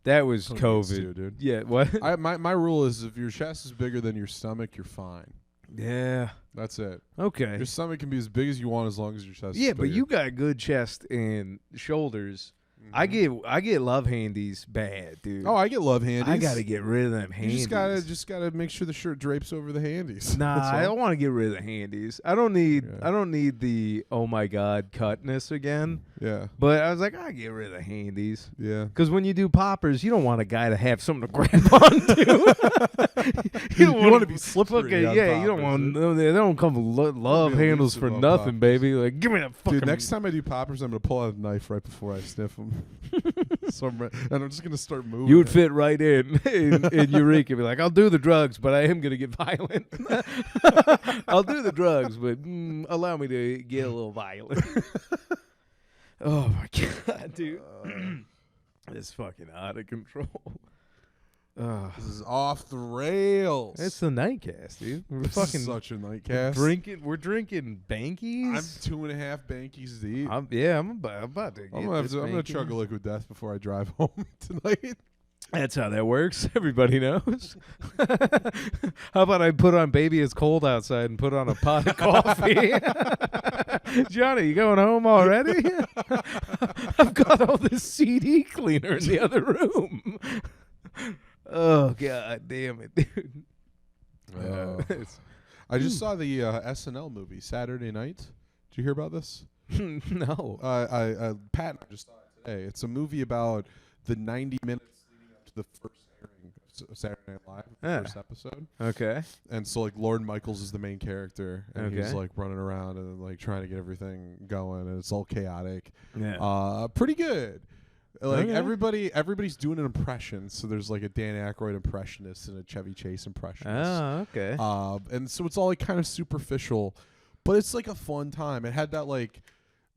A: COVID,
C: Too, dude.
A: Yeah. What?
C: My rule is if your chest is bigger than your stomach, you're fine.
A: Yeah.
C: That's it.
A: Okay.
C: Your stomach can be as big as you want as long as your chest is
A: Yeah,
C: bigger.
A: but you got good chest and shoulders. I get love handies bad, dude.
C: Oh, I get love handies.
A: I gotta get rid of them handies.
C: You just gotta make sure the shirt drapes over the handies.
A: Nah,
C: That's
A: I
C: all.
A: don't want to get rid of the handies. I don't need the oh my god cutness again.
C: Yeah.
A: But I was like, I get rid of the handies.
C: Yeah.
A: Because when you do poppers, you don't want a guy to have something to grab onto. you
C: wanna be slippery
A: fucking,
C: on
A: yeah, you don't
C: poppers,
A: want. They don't come with love
C: Be
A: handles
C: elusive
A: for
C: on
A: nothing,
C: poppers.
A: baby. Like, give me that fucking.
C: Dude, next time I do poppers, I'm gonna pull out a knife right before I sniff them. And I'm just gonna start moving.
A: You would
C: it.
A: fit right in Eureka. Be like, I'll do the drugs, but I am gonna get violent. I'll do the drugs, but allow me to get a little violent. Oh my god, dude, it's fucking out of control.
C: This is off the rails.
A: It's the nightcast, dude. We're
C: This
A: fucking
C: is such a nightcast.
A: We're drinking Bankies.
C: I'm 2.5 Bankies deep.
A: I'm about to.
C: I'm gonna chug a liquid death before I drive home tonight.
A: That's how that works. Everybody knows. How about I put on Baby It's Cold Outside and put on a pot of coffee? Johnny, you going home already? I've got all this CD cleaner in the other room. Oh, God damn it, dude.
C: I just saw the SNL movie Saturday Night. Did you hear about this?
A: No.
C: Pat and I just saw it today. It's a movie about the 90 minutes leading up to the first airing of Saturday Night Live, the first episode.
A: Okay.
C: And so like Lorne Michaels is the main character, and he's
A: Okay.
C: like running around and like trying to get everything going, and it's all chaotic.
A: Yeah.
C: Pretty good. Like
A: Okay.
C: everybody's doing an impression. So there's like a Dan Aykroyd impressionist and a Chevy Chase impressionist.
A: Oh, okay.
C: And so it's all like kind of superficial, but it's like a fun time. It had that like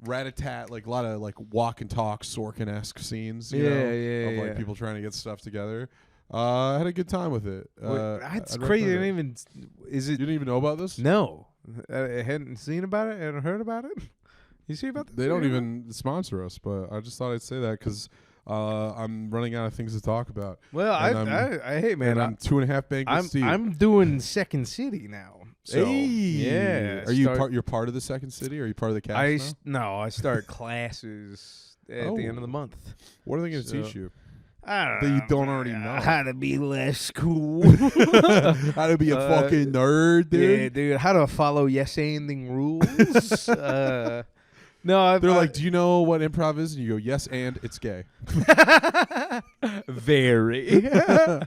C: rat-a-tat, like a lot of like walk and talk Sorkin-esque scenes, you know, of like people trying to get stuff together. I had a good time with it.
A: That's
C: I'd
A: crazy. I
C: recommend
A: didn't even. Is
C: You
A: it?
C: didn't even know about this?
A: No. I hadn't seen about it. I hadn't heard about it. You see about that?
C: They don't even sponsor us, but I just thought I'd say that because I'm running out of things to talk about.
A: Well, I hey man,
C: And I'm 2.5 Bankies deep.
A: I'm doing Second City now. So,
C: Hey,
A: yeah.
C: Are you you're part of the Second City? Or are you part of the cast now?
A: I start classes at the end of the month.
C: What are they going to teach you?
A: I don't
C: That
A: know.
C: you don't already know.
A: How to be less cool.
C: How to be a fucking nerd, dude.
A: Yeah, dude. How to follow yes-anding rules. No,
C: They're like, do you know what improv is? And you go, yes, and it's gay.
A: very.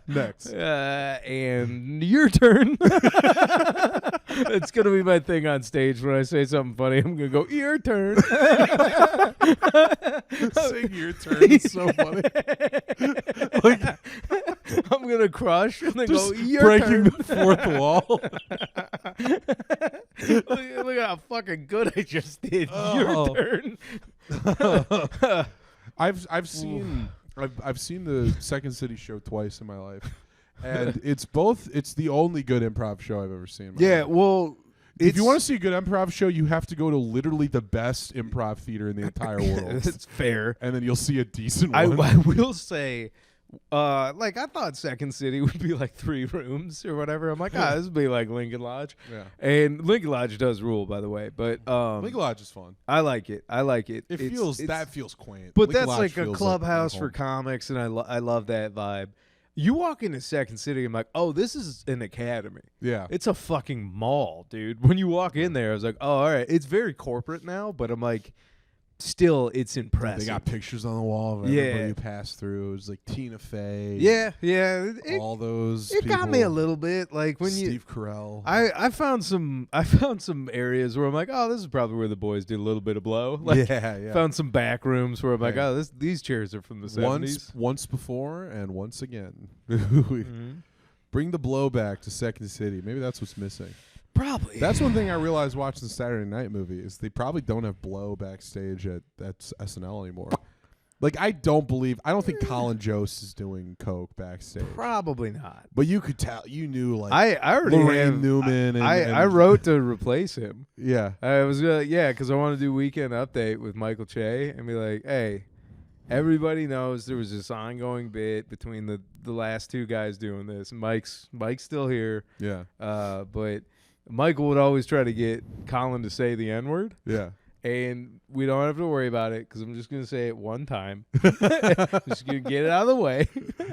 C: Next.
A: And your turn. It's gonna be my thing on stage when I say something funny. I'm gonna go, your turn.
C: Saying your turn is so funny. Like,
A: I'm gonna crush and then go,
C: just
A: your
C: breaking
A: turn.
C: the fourth wall.
A: Look at how fucking good I just did.
C: Oh.
A: Your turn.
C: I've seen the Second City show twice in my life, and it's the only good improv show I've ever seen. In my life.
A: Well,
C: if you want to see a good improv show, you have to go to literally the best improv theater in the entire world,
A: it's fair.
C: and then you'll see a decent
A: I
C: one.
A: will say, like I thought Second City would be like 3 rooms or whatever. I'm like, this would be like Lincoln Lodge.
C: Yeah.
A: And Lincoln Lodge does rule, by the way. But
C: Lincoln Lodge is fun.
A: I like it.
C: It feels quaint.
A: But
C: Lincoln
A: that's
C: Lodge
A: like a
C: feels
A: clubhouse
C: like
A: for
C: home.
A: comics, and I love that vibe. You walk into Second City, I'm like, oh, this is an academy.
C: Yeah.
A: It's a fucking mall, dude. When you walk in there, I was like, oh, all right. It's very corporate now, but I'm like, still, it's impressive.
C: They got pictures on the wall of everybody who passed through. It was like Tina Fey.
A: Yeah.
C: All those.
A: It got me a
C: people.
A: little bit like when
C: Steve Carell.
A: I found some areas where I'm like, oh, this is probably where the boys did a little bit of blow. Like,
C: yeah.
A: found some back rooms where I'm like,
C: Yeah.
A: oh, these chairs are from the 70s.
C: Once before and once again.
A: Mm-hmm.
C: Bring the blow back to Second City. Maybe that's what's missing.
A: Probably.
C: That's one thing I realized watching the Saturday Night movie is they probably don't have blow backstage at SNL anymore. Like I don't think Colin Jost is doing coke backstage.
A: Probably not.
C: But you could tell, you knew like
A: I already
C: Lorraine
A: have
C: Newman.
A: I wrote to replace him.
C: Yeah.
A: I was because I want to do Weekend Update with Michael Che and be like, hey, everybody knows there was this ongoing bit between the last 2 guys doing this. Mike's still here.
C: Yeah.
A: But Michael would always try to get Colin to say the N-word.
C: Yeah.
A: And we don't have to worry about it because I'm just going to say it one time. Just going to get it out of the way.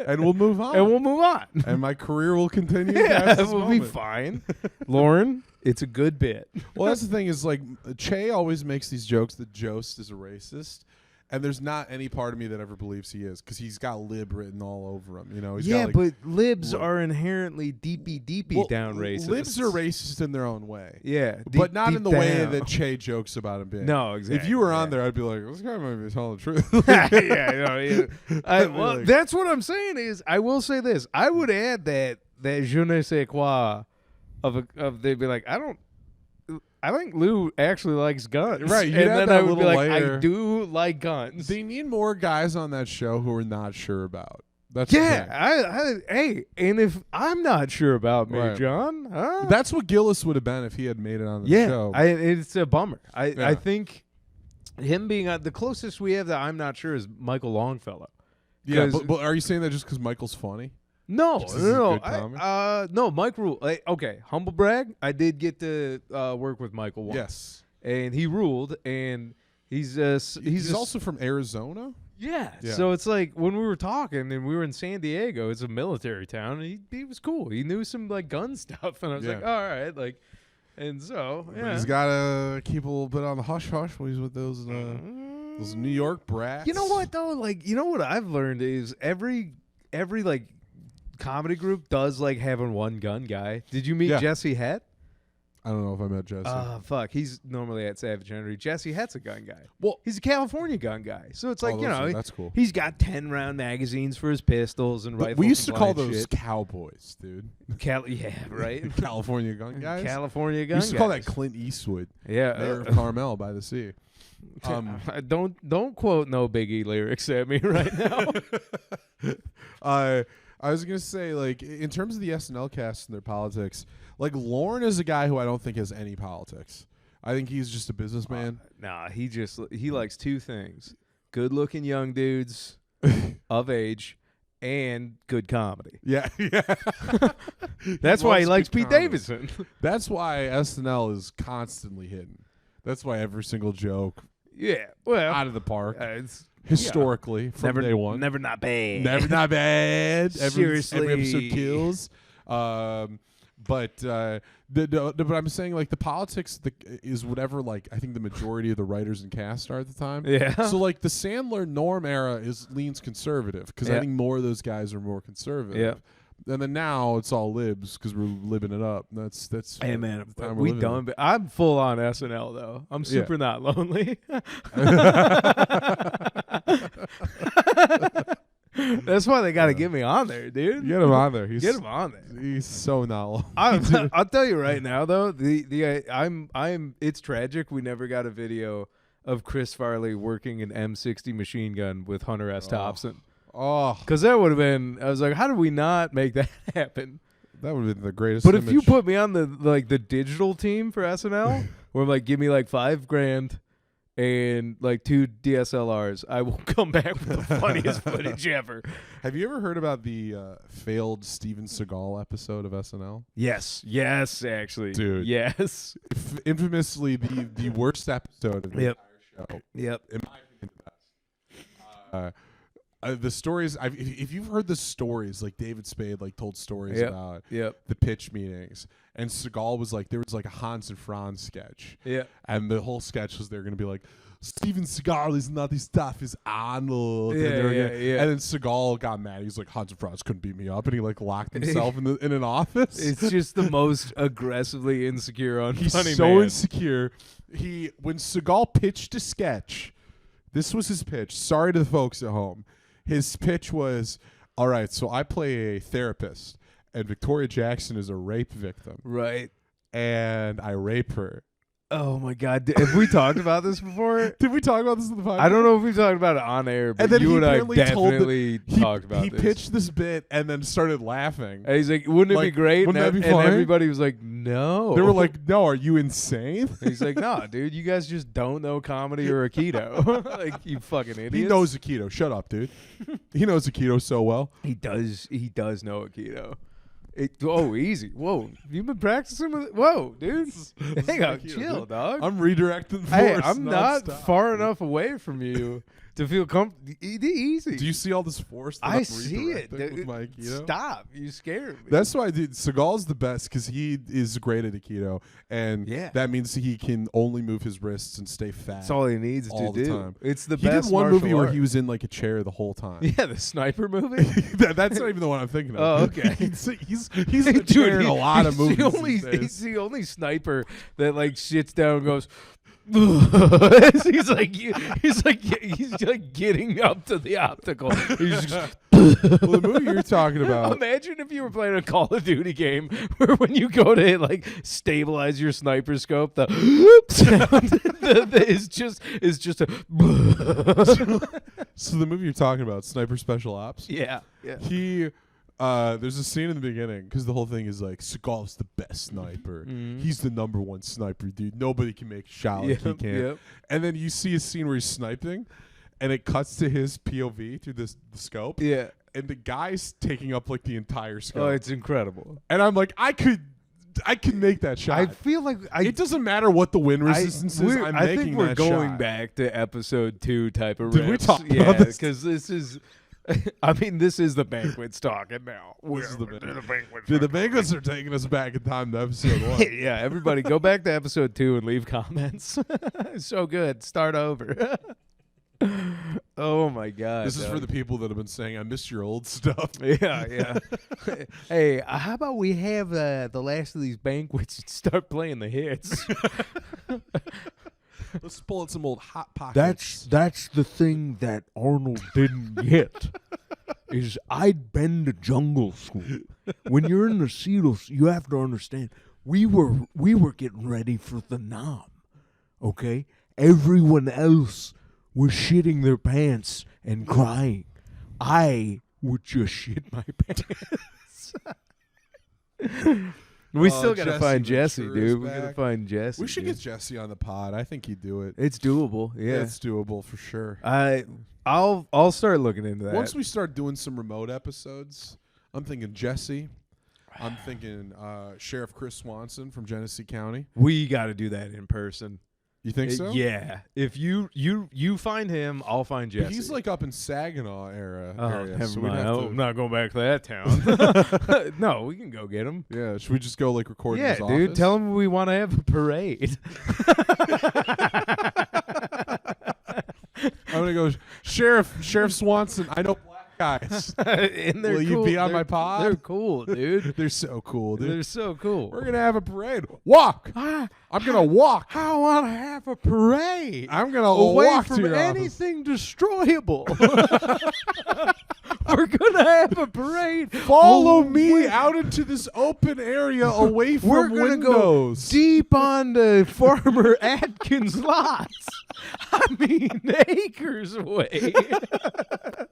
C: And we'll move on.
A: And we'll move on.
C: And my career will continue.
A: Yeah,
C: past this
A: we'll be
C: moment.
A: fine. Lauren, it's a good bit.
C: Well, that's the thing is like Che always makes these jokes that Jost is a racist. And there's not any part of me that ever believes he is because he's got lib written all over him. You know, he's got, like,
A: but libs are inherently deepy
C: well,
A: down racist.
C: Libs are racist in their own way.
A: Yeah.
C: But not
A: deep
C: in the way
A: down.
C: that Che jokes about him being.
A: No, exactly.
C: If you were on there, I'd be like, this guy might be telling the truth.
A: Well, that's what I'm saying is I will say this. I would add that je ne sais quoi of they'd be like, I think Lou actually likes guns.
C: Right, you'd
A: and
C: add
A: then
C: that
A: I would be
C: little
A: like,
C: layer.
A: I do like guns.
C: They need more guys on that show who are not sure about. That's the
A: Yeah,
C: thing.
A: hey, and if I'm not sure about me,
C: Right.
A: John, huh?
C: That's what Gillis would have been if he had made it on the
A: Yeah,
C: show.
A: it's a bummer. I
C: Yeah.
A: think him being the closest we have that I'm not sure is Michael Longfellow.
C: yeah,
A: 'cause-
C: but are you saying that just because Michael's funny?
A: No,
C: Just 'cause he's a
A: no,
C: good comic?
A: no. Mike ruled. Okay, humble brag. I did get to work with Michael once.
C: Yes.
A: And he ruled, and he's
C: He's also from Arizona.
A: yeah.
C: Yeah.
A: So it's like when we were talking, and we were in San Diego. It's a military town. And he was cool. He knew some like gun stuff, and I was
C: Yeah.
A: like, all right, like, and so
C: But
A: yeah.
C: he's got to keep a little bit on the hush hush when he's with those New York brats.
A: You know what though? Like, you know what I've learned is every like comedy group does like having one gun guy. Did you meet
C: Yeah.
A: Jesse Het?
C: I don't know if I met Jesse.
A: Fuck. He's normally at Savage Henry. Jesse Het's a gun guy.
C: Well-
A: he's a California gun guy. So it's like,
C: that's cool.
A: he's got 10-round magazines for his pistols and
C: But
A: rifles.
C: we used to call
A: compliant
C: those
A: shit.
C: cowboys, dude.
A: Yeah, right.
C: California gun guys.
A: California
C: We
A: gun
C: used to call that
A: guys.
C: Clint Eastwood,
A: Yeah.
C: mayor of Carmel by the sea.
A: Don't quote no Biggie lyrics at me right now.
C: I was gonna say, like, in terms of the SNL cast and their politics, like Lorne is a guy who I don't think has any politics. I think he's just a businessman.
A: Nah, he likes two things: good-looking young dudes of age and good comedy.
C: Yeah, yeah.
A: That's why he
C: loves
A: likes
C: good
A: Pete
C: comedy.
A: Davidson.
C: That's why SNL is constantly hidden. That's why every single joke
A: Yeah, well,
C: out of the park,
A: it's
C: historically, from
A: never
C: day one.
A: never not bad.
C: Never not bad. Every episode
A: Seriously.
C: kills. But I'm saying, like, the politics is whatever, like, I think the majority of the writers and cast are at the time.
A: Yeah.
C: So, like, the Sandler Norm era leans conservative because I
A: Yeah.
C: think more of those guys are more conservative.
A: Yeah.
C: And then now it's all libs because we're living it up. That's
A: Hey man,
C: the time we're
A: we
C: living
A: done. But I'm full on SNL though. I'm super not lonely. That's why they got to get me on there, dude.
C: Get him on there.
A: Get him on there.
C: He's so not long.
A: I'll tell you right now though, it's tragic we never got a video of Chris Farley working an M60 machine gun with Hunter S. Thompson.
C: Oh,
A: Because that would have been, I was like, how did we not make that happen?
C: that would have been the greatest.
A: But if you
C: image.
A: put me on the digital team for SNL, where like give me like $5,000 and like 2 DSLRs, I will come back with the funniest footage ever.
C: Have you ever heard about the failed Steven Seagal episode of SNL?
A: Yes, actually,
C: Dude.
A: yes,
C: Infamously, the worst episode of the
A: Yep.
C: entire show.
A: yep.
C: In my opinion, the best. The stories, if you've heard the stories, like David Spade like told stories
A: Yep.
C: about
A: Yep.
C: the pitch meetings, and Seagal was like, there was like a Hans and Franz sketch,
A: Yeah.
C: and the whole sketch was they're gonna be like, Steven Seagal is not his stuff, is Arnold.
A: Yeah,
C: and, they were
A: yeah,
C: gonna-
A: yeah.
C: and then Seagal got mad. He's like, Hans and Franz couldn't beat me up, and he like locked himself in an office.
A: It's just the most aggressively insecure, unfunny
C: He's so
A: man.
C: insecure. When Seagal pitched a sketch, this was his pitch. Sorry to the folks at home. His pitch was, all right, so I play a therapist, and Victoria Jackson is a rape victim,
A: Right.
C: and I rape her.
A: Oh my God. Have we talked about this before?
C: Did we talk about this in the podcast?
A: I don't know if we talked about it on air, but
C: And then
A: you
C: he
A: and I
C: apparently told
A: definitely talked about
C: He
A: this.
C: pitched this bit and then started laughing.
A: And he's like, wouldn't it be
C: Like,
A: great?
C: wouldn't
A: and
C: that be
A: and
C: funny?
A: everybody was like, no.
C: They were like, no, are you insane?
A: And he's like, nah, dude, you guys just don't know comedy or Aikido. Like, you fucking idiots.
C: He knows Aikido. Shut up, dude. He knows Aikido so well.
A: He does know Aikido. Easy. Whoa. You've been practicing with it? Whoa, dude. Hang on.
C: Aikido,
A: Chill,
C: dude.
A: dog.
C: I'm redirecting force.
A: Hey, I'm not
C: nonstop.
A: far enough away from you to feel comfortable. Easy.
C: Do you see all this force? That
A: I
C: I'm
A: see it.
C: redirecting with my Aikido?
A: Stop. You scared me.
C: That's why, dude. Seagal's the best because he is great at Aikido, and
A: Yeah.
C: that means he can only move his wrists and stay fat.
A: That's all he needs
C: all
A: to
C: the
A: do.
C: time.
A: It's the
C: He
A: best
C: did one
A: martial
C: movie where
A: art.
C: he was in like a chair the whole time.
A: Yeah, the sniper movie.
C: That's not even the one I'm thinking of.
A: Oh, okay.
C: he's in a chair in a lot of movies.
A: He's the only sniper that like sits down and goes. he's like getting up to the optical. He's just,
C: Well, the movie you're talking about.
A: imagine if you were playing a Call of Duty game where when you go to like stabilize your sniper scope, the sound is just a.
C: So the movie you're talking about, Sniper Special Ops.
A: Yeah. Yeah.
C: He, there's a scene in the beginning because the whole thing is like Seagal's the best sniper. He's the #1 sniper, dude. Nobody can make a shot like he can.
A: Yep.
C: And then you see a scene where he's sniping, and it cuts to his POV through the scope.
A: Yeah.
C: And the guy's taking up like the entire scope.
A: Oh, it's incredible.
C: And I'm like, I could make that shot.
A: I feel like
C: it doesn't matter what the wind resistance is. I'm
A: I
C: making
A: think we're
C: that
A: going
C: shot.
A: back to episode 2 type of
C: Did we
A: rips.
C: talk about
A: yeah,
C: this?
A: because this is. I mean, this is the banquets talking now.
C: This is the
A: banquets.
C: Dude, the banquets are taking us back in time to episode 1.
A: Yeah, everybody go back to episode 2 and leave comments. So good. Start over. Oh my God.
C: This is for the people that have been saying, I miss your old stuff.
A: Yeah. Hey, how about we have the last of these banquets and start playing the hits?
C: Let's pull out some old Hot Pockets.
D: That's the thing that Arnold didn't get. Is I'd been to jungle school. When you're in the SEALs, you have to understand. We were getting ready for the Nam. Okay? Everyone else was shitting their pants and crying. I would just shit my pants.
A: We still gotta
C: Jesse
A: find Jesse,
C: Ventura's
A: dude. We gotta
C: back.
A: find Jesse.
C: We should
A: dude.
C: get Jesse on the pod. I think he'd do it.
A: It's doable. Yeah.
C: It's doable for sure.
A: I'll start looking into that.
C: Once we start doing some remote episodes, I'm thinking Jesse. I'm thinking Sheriff Chris Swanson from Genesee County.
A: We got to do that in person.
C: You think so?
A: Yeah. If you find him, I'll find
C: But
A: Jesse.
C: he's like up in Saginaw area.
A: Oh,
C: area,
A: never
C: so we'd
A: mind.
C: have to-
A: I'm not going back to that town. No, we can go get him.
C: Yeah, should we just go like record in
A: Yeah,
C: his
A: dude.
C: office?
A: Tell him we want to have a parade.
C: I'm gonna go, Sheriff Swanson. I know black guys.
A: And they're
C: Will you
A: cool.
C: be on
A: They're-
C: my pod?
A: They're cool, dude.
C: They're so cool, dude.
A: They're so cool.
C: We're gonna have a parade. Walk. I'm gonna walk.
A: I want to have a parade.
C: I'm gonna
A: Away
C: walk
A: from
C: to your office.
A: anything destroyable. We're gonna have a parade.
C: Follow me out into this open area away from
A: We're gonna
C: windows.
A: go deep on the Farmer Atkins lots. I mean, acres away.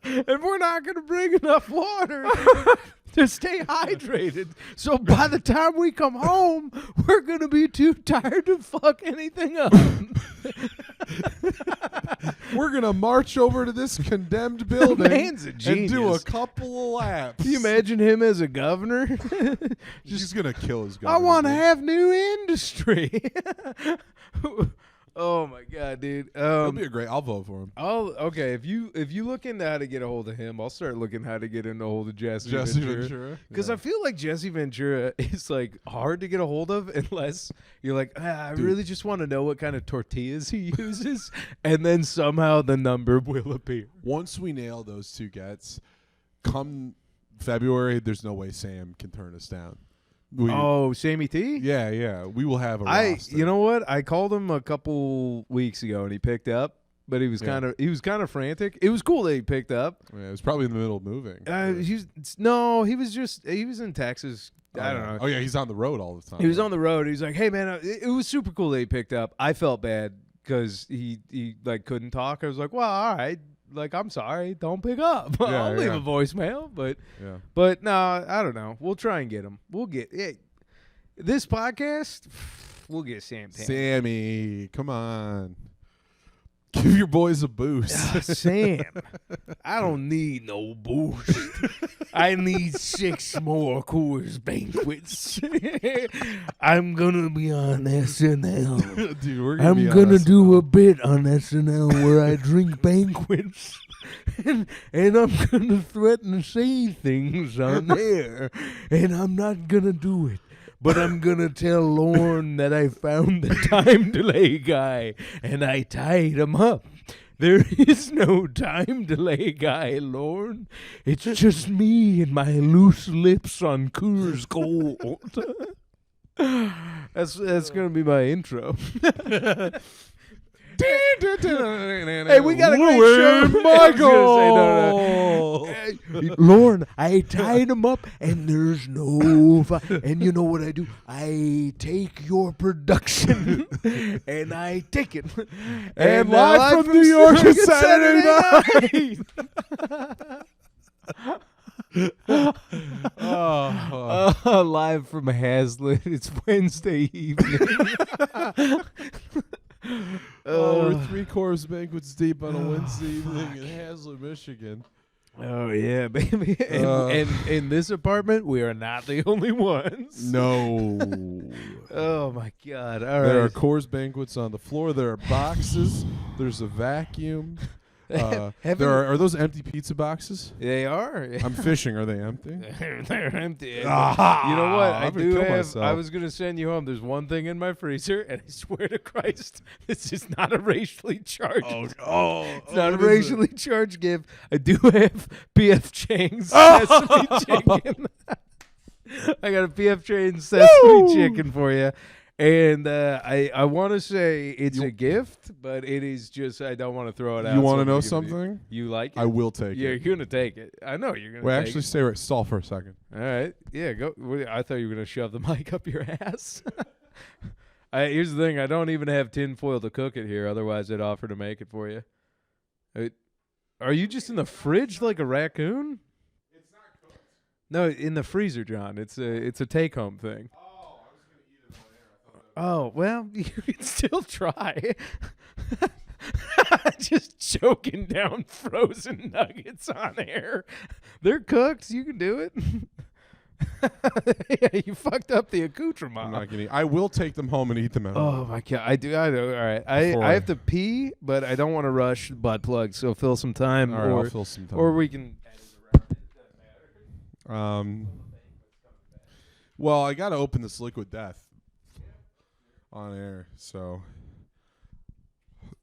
A: And we're not gonna bring enough water to stay hydrated. So by the time we come home, we're gonna be too tired to fuck anything up.
C: We're gonna march over to this condemned building
A: man's a
C: and do a
A: genius.
C: couple of laps.
A: Can you imagine him as a governor?
C: He's gonna kill his
A: I
C: governor.
A: want to
C: dude.
A: have new industry. Oh my God, dude.
C: That'll be a great. I'll vote for him.
A: Okay. If you look into how to get a hold of him, I'll start looking how to get into a hold of Jesse
C: Ventura.
A: Because I feel like Jesse Ventura is like hard to get a hold of unless you're like, I
C: Dude.
A: really just want to know what kind of tortillas he uses, and then somehow the number will appear.
C: Once we nail those two gets, come February, there's no way Sam can turn us down.
A: Sammy T?
C: Yeah, we will have a roster.
A: You know what? I called him a couple weeks ago and he picked up, but he was kind of frantic. It was cool that he picked up.
C: Yeah, it was probably in the middle of moving.
A: He was in Texas. I don't know.
C: Oh yeah, he's on the road all the time.
A: He was on the road. He was like, "Hey man, it was super cool that he picked up." I felt bad because he like couldn't talk. I was like, "Well, all right." Like, I'm sorry, don't pick up. I'll leave a voicemail, but no, I don't know. We'll try and get him. We'll get this podcast. We'll get Sam.
C: Sammy, come on, give your boys a boost.
A: Sam, I don't need no boost. I need 6 more Coors Banquets. I'm gonna be on SNL.
C: Dude, we're
D: I'm gonna do a bit on SNL where I drink banquets, and I'm gonna threaten to say things on air, and I'm not gonna do it. But I'm gonna tell Lorne that I found the time delay guy, and I tied him up. There is no time delay guy, Lorne. It's just me and my loose lips on Coors Gold. That's gonna be my intro.
A: Hey, we got a great show.
C: Michael.
D: Lauren, I tied him up, and there's no. And you know what I do? I take your production, and I take it.
C: And live from New York, it's Saturday night.
A: Live from Hazlitt. It's Wednesday evening.
C: We're 3 course banquets deep on a Wednesday evening in Hazlitt, Michigan.
A: Oh yeah, baby. And in this apartment, we are not the only ones.
C: No.
A: Oh my God! All
C: There are
A: right.
C: course banquets on the floor. There are boxes. There's a vacuum. Are those empty pizza boxes?
A: They are.
C: I'm fishing. Are they empty?
A: They're empty.
C: Ah,
A: You know what?
C: I'm
A: I
C: gonna
A: do
C: kill
A: have.
C: myself.
A: I was gonna send you home. There's one thing in my freezer, and I swear to Christ, this is not a racially charged. It's not a racially charged gift. I do have P.F. Chang's sesame chicken. I got a P.F. Chang's sesame chicken for you. And I want to say it's a gift, but it is just I don't want to throw it out.
C: You want to
A: so
C: know
A: I'm gonna give it to
C: something?
A: You like it?
C: I will take
A: You're
C: it.
A: going to take it. I know you're going to
C: Wait,
A: take
C: actually,
A: it.
C: stay right. Stall for a second.
A: All right. Yeah, go. I thought you were going to shove the mic up your ass. Here's the thing. I don't even have tin foil to cook it here. Otherwise, I'd offer to make it for you. Are you just in the fridge like a raccoon?
C: It's not cooked.
A: No, in the freezer, John. It's a take-home thing.
C: Oh, I was going to eat it on air. I thought that
A: Oh, well, you can still try. Just choking down frozen nuggets on air. They're cooked. You can do it. Yeah, you fucked up the accoutrement.
C: I'm not going to I will take them home and eat them at home.
A: Oh, my God. I do. All right. I have to pee, but I don't want to rush butt plugs, so fill some time.
C: All right,
A: or,
C: I'll fill some time.
A: Or we can...
C: Well, I got to open this Liquid Death on air, so...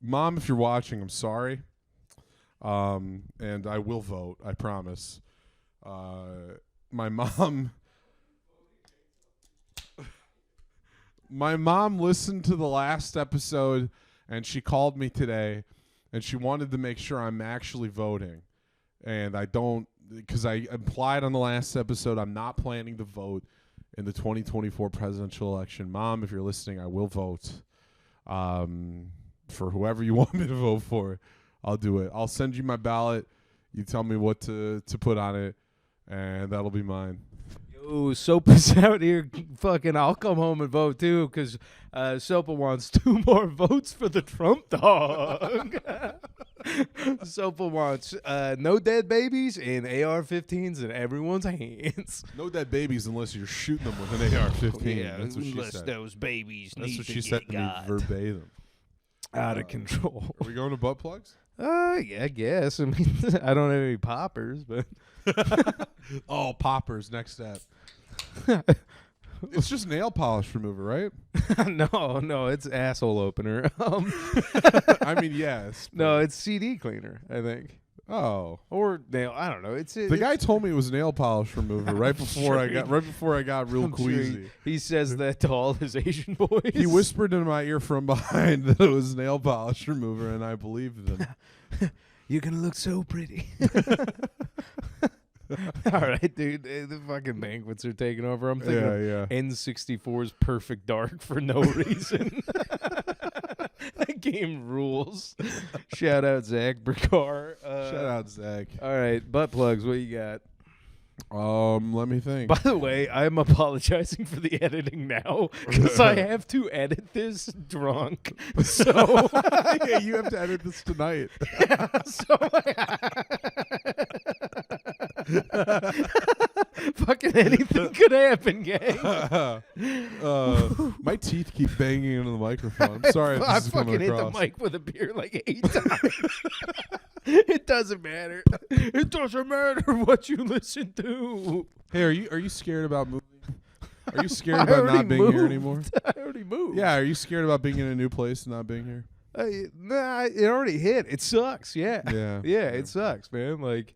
C: Mom, if you're watching, I'm sorry. And I will vote, I promise. My mom listened to the last episode, and she called me today, and she wanted to make sure I'm actually voting. And I don't, because I implied on the last episode I'm not planning to vote in the 2024 presidential election. Mom, if you're listening, I will vote. For whoever you want me to vote for, I'll do it. I'll send you my ballot. You tell me what to put on it, and that'll be mine.
A: Yo, Sopa's out here fucking, I'll come home and vote too, because Sopa wants 2 more votes for the Trump dog. Sopa wants no dead babies and AR-15s in everyone's hands.
C: No dead babies unless you're shooting them with an AR-15.
A: Yeah,
C: That's what she
A: unless
C: said.
A: those babies
C: That's
A: need
C: what
A: to
C: she
A: get
C: said to me
A: got.
C: verbatim.
A: Out of control.
C: Are we going to butt plugs?
A: Yeah, I guess. I mean, I don't have any poppers, but
C: Oh, poppers, next step. It's just nail polish remover, right?
A: no, it's asshole opener.
C: I mean, yes.
A: No, it's CD cleaner, I think.
C: Oh.
A: Or nail. I don't know.
C: The guy told me it was nail polish remover right before I got real
A: I'm sure
C: queasy.
A: he says that to all his Asian boys.
C: He whispered in my ear from behind that it was nail polish remover, and I believed him.
A: You're gonna look so pretty. All right, dude. The fucking banquets are taking over. I'm thinking of N64's Perfect Dark for no reason. That game rules. Shout out Zach Bricard.
C: Shout out Zach.
A: All right, butt plugs. What you got?
C: Let me think.
A: By the way, I'm apologizing for the editing now because I have to edit this drunk. So
C: yeah, you have to edit this tonight.
A: Fucking anything could happen, gang.
C: My teeth keep banging into the microphone. I'm sorry if this
A: I
C: is coming
A: fucking hit
C: across.
A: the mic with a beer like 8 times. It doesn't matter. It doesn't matter what you listen to.
C: Hey, are you scared about moving? Are you scared
A: I
C: about
A: already
C: not being here
A: moved.
C: anymore?
A: I already moved.
C: Yeah, are you scared about being in a new place and not being here?
A: Nah, it already hit. It sucks. Yeah.
C: Yeah.
A: Yeah, it sucks, man. Like,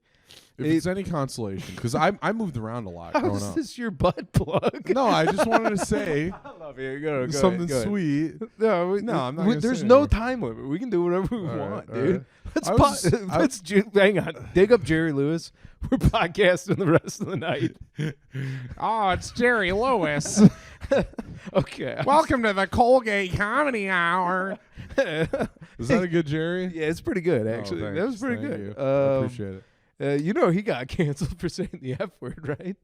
C: If it's any consolation, because I moved around a lot growing
A: How's
C: up.
A: this your butt plug?
C: No, I just wanted to say
A: I love you. Go
C: something
A: ahead.
C: sweet.
A: No,
C: No, I'm not gonna
A: there's
C: say
A: no
C: anymore.
A: time limit. We can do whatever we
C: All right,
A: want,
C: all
A: dude.
C: right.
A: Let's
C: I was-
A: hang on. Dig up Jerry Lewis. We're podcasting the rest of the night.
C: Oh, it's Jerry Lewis.
A: Okay.
C: Welcome to the Colgate Comedy Hour. Is that a good Jerry?
A: Yeah, it's pretty good
C: Oh,
A: actually.
C: thanks.
A: That was pretty
C: Thank
A: good.
C: you. I appreciate it.
A: You know he got canceled for saying the F word, right?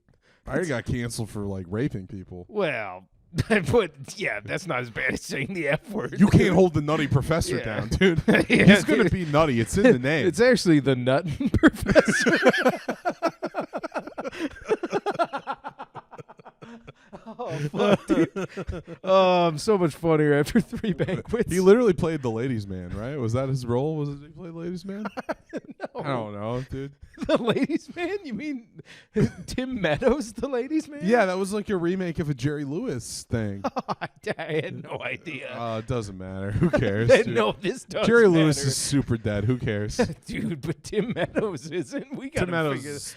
C: I already got canceled for like raping people.
A: Well, but yeah, that's not as bad as saying the F word.
C: You can't hold the nutty professor
A: Yeah.
C: down, dude.
A: Yeah,
C: He's gonna
A: dude.
C: be nutty. It's in the name.
A: It's actually the Nut Professor. Oh, fuck, dude. Oh, I'm so much funnier after 3 banquets.
C: He literally played the ladies' man, right? Was that his role? Was it he played ladies' man?
A: No.
C: I don't know, dude.
A: The ladies' man? You mean Tim Meadows, the ladies' man?
C: Yeah, that was like a remake of a Jerry Lewis thing.
A: I had no idea.
C: It doesn't matter. Who cares? Dude?
A: No, this does
C: Jerry
A: matter.
C: Lewis is super dead. Who cares?
A: Dude, but Tim Meadows isn't. We got
C: Tim
A: to figure
C: Meadows.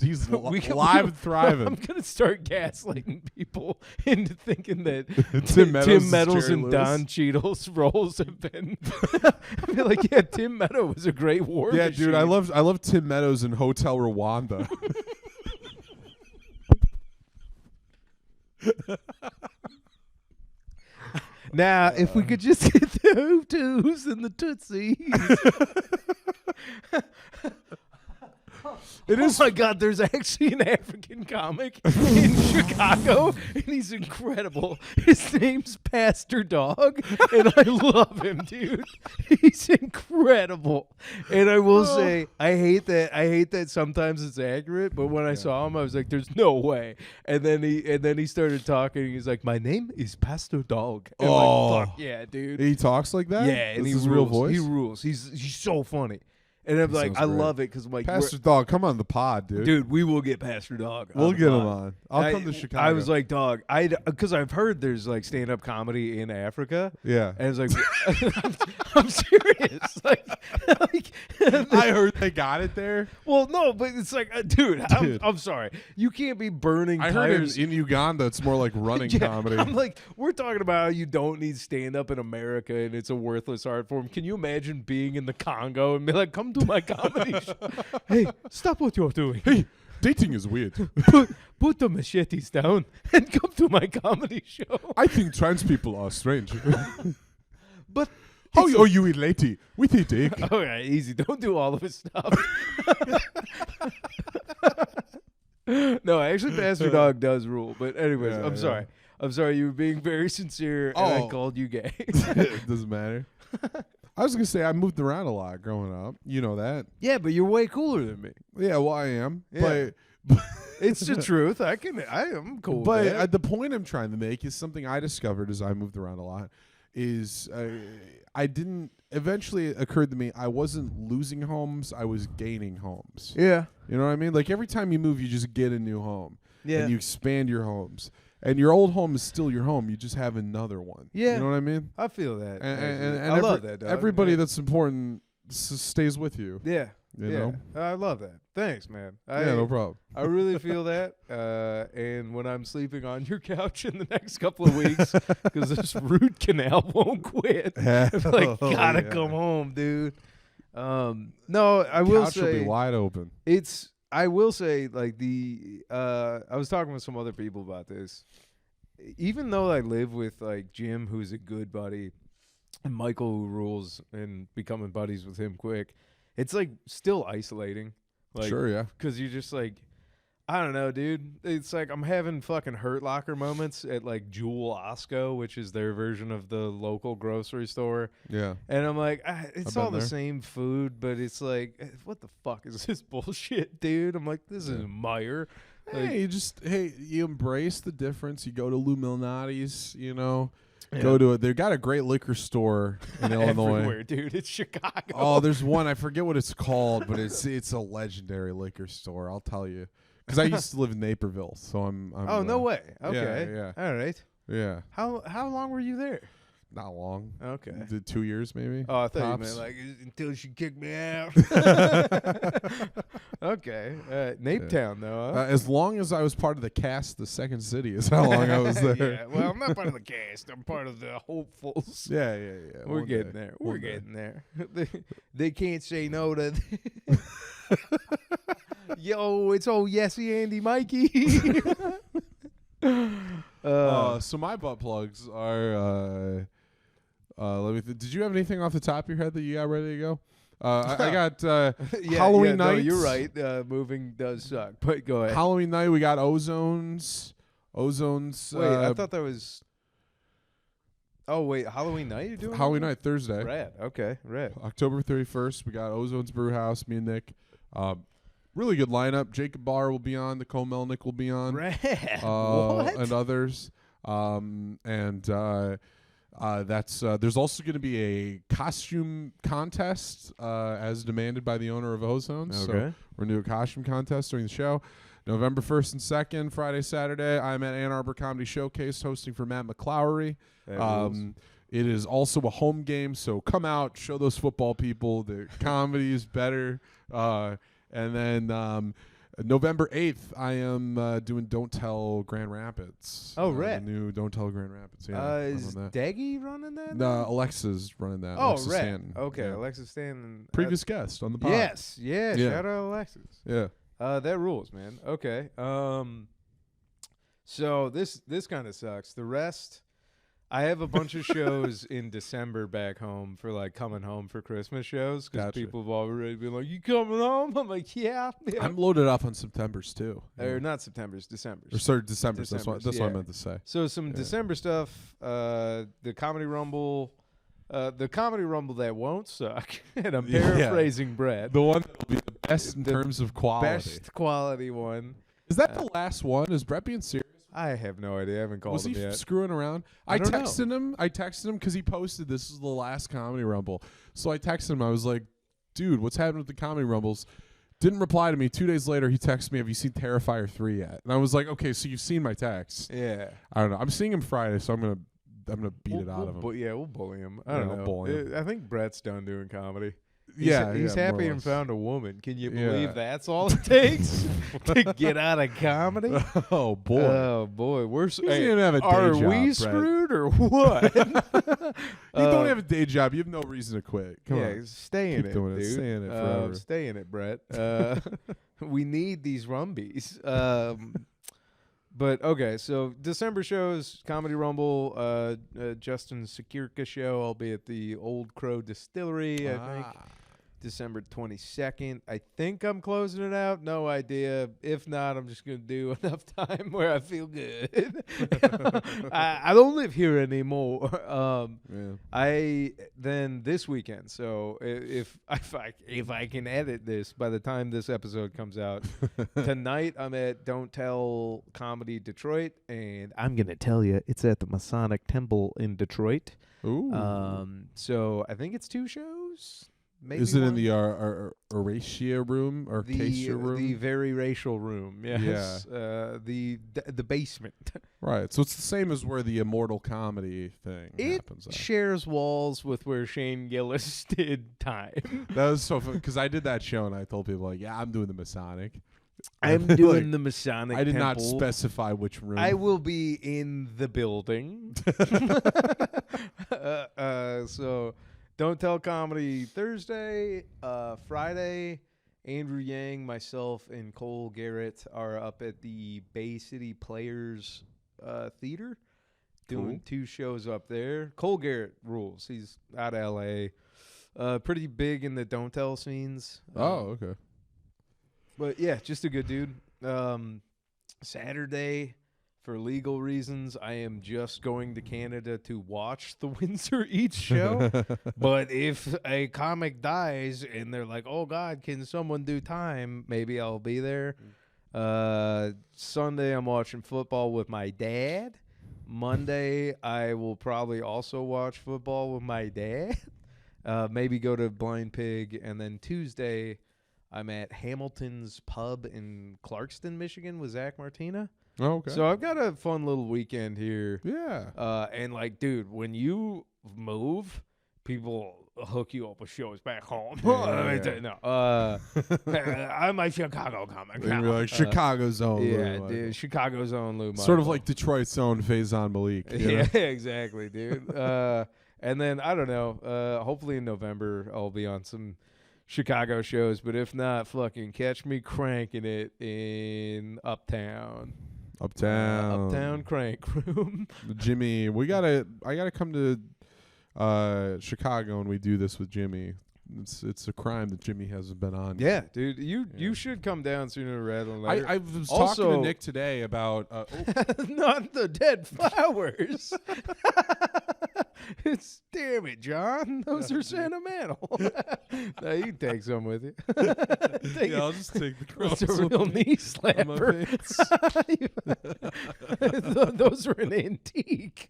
C: he's
A: We can-
C: live
A: we-
C: and thriving.
A: I'm gonna start gaslighting people into thinking that
C: Tim Meadows is Jerry
A: and
C: Lewis.
A: Don Cheadle's roles have been. I feel like, yeah, Tim Meadows was a great war
C: Yeah,
A: machine.
C: dude, I love Tim Meadows in Hotel Rwanda.
A: Now, if we could just get the Hutus and the Tutsis.
C: It is.
A: Oh my God, there's actually an African comic in Chicago, and he's incredible. His name's Pastor Dog, and I love him, dude. He's incredible. And I will say, I hate that sometimes it's accurate, but when I saw him, I was like, there's no way. And then he started talking, he's like, my name is Pastor Dog. And I'm like, fuck yeah, dude.
C: He talks like that.
A: Yeah, and
C: This
A: he
C: is
A: rules.
C: real voice.
A: He rules. He's so funny. And I'm like,
C: sounds
A: I
C: great.
A: love it because I'm like,
C: Pastor Dog, come on the pod, dude.
A: dude, we will get Pastor Dog.
C: we'll
A: the
C: get him
A: pod.
C: on. I'll come to Chicago.
A: I was like, dog, because I've heard there's like stand up comedy in Africa,
C: yeah.
A: and it's like, I'm serious. Like,
C: I heard they got it there.
A: well, no, but it's like, dude, I'm sorry, you can't be burning
C: I heard
A: tires.
C: in Uganda it's more like running
A: Yeah,
C: comedy.
A: I'm like, we're talking about how you don't need stand up in America and it's a worthless art form. Can you imagine being in the Congo and be like, come to my comedy show? Hey, stop what you're doing.
C: Hey, dating is weird.
A: Put the machetes down and come to my comedy show.
C: I think trans people are strange.
A: But
C: How are you lady? With a dick.
A: all right, easy. Don't do all of his stuff. No, actually, Pastor Dog does rule. But anyways,
C: Yeah,
A: I'm
C: yeah.
A: sorry. I'm sorry. You were being very sincere, and I
C: Oh.
A: called you gay.
C: It doesn't matter. I was gonna say I moved around a lot growing up. You know that.
A: Yeah, but you're way cooler than me.
C: Yeah, well I am.
A: Yeah.
C: But
A: It's the truth. I am cool.
C: But
A: with that.
C: the point I'm trying to make is something I discovered as I moved around a lot. Is I didn't. Eventually, it occurred to me I wasn't losing homes. I was gaining homes.
A: yeah,
C: You know what I mean? Like every time you move, you just get a new home.
A: yeah,
C: And you expand your homes. And your old home is still your home. You just have another one.
A: Yeah.
C: You know what I mean?
A: I feel that.
C: And
A: I love that. Dog.
C: everybody
A: yeah.
C: that's important stays with you.
A: Yeah,
C: You
A: yeah.
C: know?
A: I love that. Thanks, man.
C: Yeah, no problem.
A: I really feel that. And when I'm sleeping on your couch in the next couple of weeks, because this root canal won't quit, I'm like, gotta come home, dude. No, I will
C: Couch will
A: say
C: be wide open.
A: it's. I will say, like I was talking with some other people about this. Even though I live with like Jim, who's a good buddy, and Michael, who rules, and becoming buddies with him quick, it's like still isolating. Like,
C: Sure, yeah.
A: because you're just like, I don't know, dude. It's like I'm having fucking Hurt Locker moments at like Jewel Osco, which is their version of the local grocery store.
C: Yeah.
A: And I'm like, it's
C: I've
A: all
C: been
A: the
C: there.
A: same food, but it's like, what the fuck is this bullshit, dude? I'm like, this is Meyer. Like,
C: Hey, you embrace the difference. You go to Lou Malnati's, you know.
A: Yeah.
C: Go to it. They've got a great liquor store in Illinois.
A: everywhere, dude. It's Chicago.
C: Oh, there's one. I forget what it's called, but it's a legendary liquor store. I'll tell you, because I used to live in Naperville, so I'm
A: oh, no way. Okay.
C: yeah.
A: All right.
C: Yeah.
A: How long were you there?
C: Not long.
A: Okay.
C: Did 2 years maybe.
A: Oh, I thought
C: Tops.
A: you meant like until she kicked me out. Okay. Nape Town, though, huh?
C: As long as I was part of the cast, the Second City is how long I was there.
A: Yeah. Well, I'm not part of the cast. I'm part of the hopefuls.
C: Yeah.
A: We're
C: One
A: getting
C: day.
A: there.
C: One
A: We're
C: day.
A: getting there. They can't say no to. Yo, it's old Yesy Andy Mikey.
C: So my butt plugs are. Did you have anything off the top of your head that you got ready to go? I got Halloween
A: no,
C: night.
A: you're right. Moving does suck, but go ahead.
C: Halloween night. We got Ozones.
A: Wait, I thought that was. Oh wait, Halloween night you're doing?
C: Halloween night Thursday.
A: Rad. Okay, rad.
C: October 31st. We got Ozone's Brew House. Me and Nick. Really good lineup. Jacob Barr will be on. Nicole Melnick will be on.
A: Rad. What?
C: And others. That's there's also going to be a costume contest as demanded by the owner of Ozone. So
A: Okay.
C: we're going to do a costume contest during the show. November 1st and 2nd, Friday, Saturday, I'm at Ann Arbor Comedy Showcase hosting for Matt McClowery.
A: That rules.
C: It is also a home game, so come out, show those football people the comedy is better. And then November 8th, I am doing Don't Tell Grand Rapids.
A: Oh,
C: the
A: rad.
C: new Don't Tell Grand Rapids. Yeah, I'm
A: Is
C: on that.
A: Daggy running that?
C: No, Alexa's running that.
A: Oh,
C: Alexis
A: rad.
C: Stanton.
A: Okay,
C: Yeah.
A: Alexis Stanton.
C: Previous guest on the pod.
A: Yes, yeah.
C: Yeah.
A: Shout out Alexis.
C: Yeah.
A: That rules, man. Okay. So this kind of sucks. The rest, I have a bunch of shows in December back home for like coming home for Christmas shows because
C: Gotcha.
A: people have already been like, "You coming home?" I'm like, "Yeah."
C: I'm loaded up on September's too.
A: Or not September's, December's.
C: Or sorry, December's. That's what
A: December's,
C: I
A: yeah.
C: meant to say.
A: So some December stuff. The Comedy Rumble. The Comedy Rumble that won't suck. And I'm
C: Yeah.
A: paraphrasing Brett.
C: The one that will be the best in
A: The
C: terms of quality.
A: Best quality one.
C: Is that the last one? Is Brett being serious?
A: I have no idea. I haven't called
C: Was
A: him
C: he
A: yet.
C: screwing around?
A: I don't know.
C: I texted him because he posted this is the last Comedy Rumble. So I texted him. I was like, dude, what's happening with the Comedy Rumbles? Didn't reply to me. 2 days later, he texted me, have you seen Terrifier 3 yet? And I was like, okay, so you've seen my text.
A: Yeah.
C: I don't know. I'm seeing him Friday, so I'm gonna beat it out of him.
A: We'll bully him. I
C: Yeah,
A: don't
C: we'll
A: know.
C: bully him.
A: I think Brett's done doing comedy. He's
C: yeah,
A: he's
C: yeah, more
A: happy
C: or
A: and
C: less.
A: found a woman. Can you
C: Yeah.
A: believe that's all it takes to get out of comedy?
C: Oh boy.
A: Oh boy, we're
C: He doesn't even have a day
A: are
C: job,
A: we
C: Brett.
A: screwed or what?
C: You don't have a day job. You have no reason to quit. Come
A: yeah,
C: on.
A: stay in
C: Keep
A: it,
C: doing it.
A: dude.
C: Stay in it forever.
A: Stay in it, Brett. We need these rumbies. But okay, so December shows, Comedy Rumble, Justin Sekirka show. I'll be at the Old Crow Distillery, I think. December 22nd. I think I'm closing it out. No idea. If not, I'm just going to do enough time where I feel good. I don't live here anymore.
C: Yeah.
A: Then this weekend. So if I can edit this by the time this episode comes out, tonight I'm at Don't Tell Comedy Detroit, and I'm going to tell you it's at the Masonic Temple in Detroit.
C: Ooh.
A: So I think it's 2 shows. Maybe
C: Is it in
A: one?
C: the Horatia room or Acacia room?
A: The very racial room, yes. The basement.
C: Right. So it's the same as where the Immortal Comedy thing
A: It
C: happens.
A: shares walls with where Shane Gillis did time.
C: That was so fun because I did that show and I told people like, yeah, I'm doing the Masonic.
A: I'm
C: Like,
A: doing the Masonic
C: I did not
A: Temple.
C: specify which room.
A: I will be in the building. So Don't Tell Comedy Thursday. Friday, Andrew Yang, myself, and Cole Garrett are up at the Bay City Players Theater doing 2 shows up there. Cole Garrett rules. He's out of L.A. Pretty big in the Don't Tell scenes.
C: Oh, okay.
A: But yeah, just a good dude. Saturday, for legal reasons, I am just going to Canada to watch the Windsor Eats show. But if a comic dies and they're like, oh, God, can someone do time? Maybe I'll be there. Sunday, I'm watching football with my dad. Monday, I will probably also watch football with my dad. Maybe go to Blind Pig. And then Tuesday, I'm at Hamilton's Pub in Clarkston, Michigan with Zach Martina.
C: Oh, okay.
A: So I've got a fun little weekend here.
C: Yeah.
A: And like, dude, when you move, people hook you up with shows back home. I'm a Chicago comic.
C: And you're like Chicago's own.
A: Yeah,
C: Lou,
A: dude, Chicago's own Lou.
C: sort of
A: Michael.
C: like Detroit's own Faison Malik. You know?
A: Yeah, exactly, dude. And then I don't know. Hopefully in November I'll be on some Chicago shows, but if not, fucking catch me cranking it in Uptown. Uptown Crank Room.
C: Jimmy, I gotta come to Chicago and we do this with Jimmy. It's a crime that Jimmy hasn't been on.
A: Yeah, dude, you should come down sooner rather than later.
C: I was
A: Also,
C: talking to Nick today about
A: not the dead flowers. It's damn it, John. Those are sentimental. No, you can take some with you.
C: yeah, I'll just take the
A: It's
C: crumbs.
A: a real knee slapper. Those are an antique.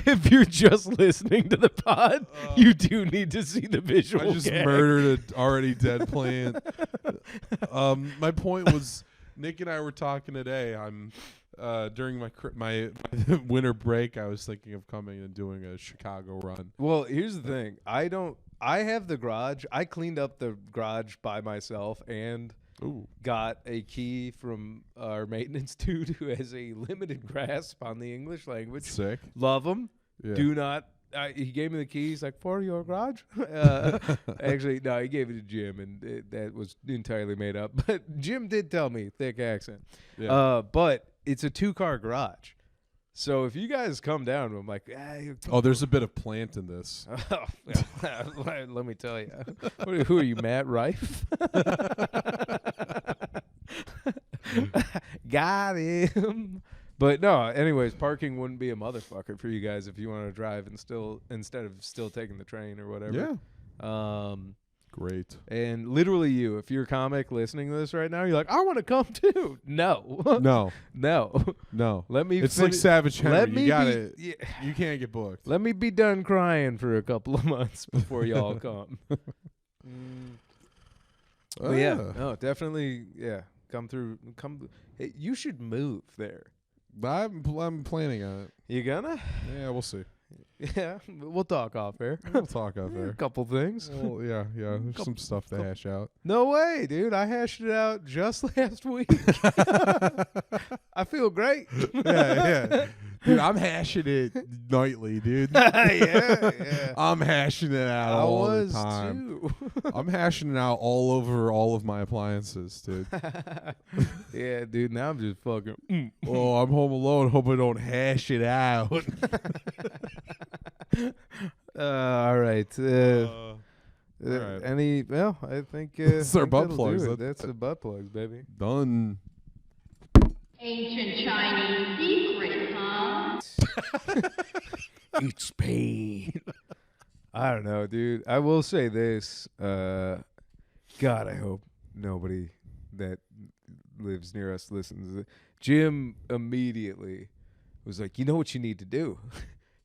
A: If you're just listening to the pod, you do need to see the visual.
C: I just
A: gag.
C: murdered an already dead plant. My point was, Nick and I were talking today. I'm during my winter break. I was thinking of coming and doing a Chicago run.
A: Well, here's the thing. I have the garage. I cleaned up the garage by myself and
C: Ooh.
A: got a key from our maintenance dude who has a limited grasp on the English language.
C: Sick.
A: Love him.
C: Yeah.
A: Do not. He gave me the keys like for your garage. Actually, no, he gave it to Jim, and that was entirely made up. But Jim did tell me, thick accent.
C: Yeah.
A: But it's a 2-car garage. So if you guys come down, I'm like,
C: Oh, there's a bit of plant in this.
A: let me tell you. Who are you, Matt Rife? Got him. But no, anyways, parking wouldn't be a motherfucker for you guys if you want to drive instead of still taking the train or whatever.
C: Yeah. Great.
A: And literally you, if you're a comic listening to this right now, you're like, I want to come too. No.
C: No.
A: No. Let me
C: It's like Savage Henry.
A: Let me
C: you got
A: be-
C: it.
A: yeah.
C: You can't get booked.
A: Let me be done crying for a couple of months before y'all come. But yeah, no, definitely, yeah. Come through. Hey, you should move there.
C: I'm planning on it.
A: You gonna?
C: Yeah, we'll see.
A: Yeah, we'll talk off air.
C: We'll talk out
A: A
C: there.
A: couple things.
C: Well, yeah. There's some stuff to hash out.
A: No way, dude. I hashed it out just last week. I feel great.
C: Yeah. Dude, I'm hashing it nightly, dude.
A: yeah.
C: I'm hashing it out
A: I
C: all
A: was
C: the time.
A: too.
C: I'm hashing it out all over all of my appliances, dude.
A: Yeah, dude. Now I'm just fucking.
C: Oh, I'm home alone. Hope I don't hash it out.
A: All right.
C: All right.
A: Any? Well, I think
C: That's our
A: think
C: butt
A: that'll
C: plugs.
A: do it. That's the butt plugs, baby.
C: Done.
B: Ancient Chinese secret, huh?
A: It's pain. I don't know, dude. I will say this. God, I hope nobody that lives near us listens to it. Jim immediately was like, you know what you need to do?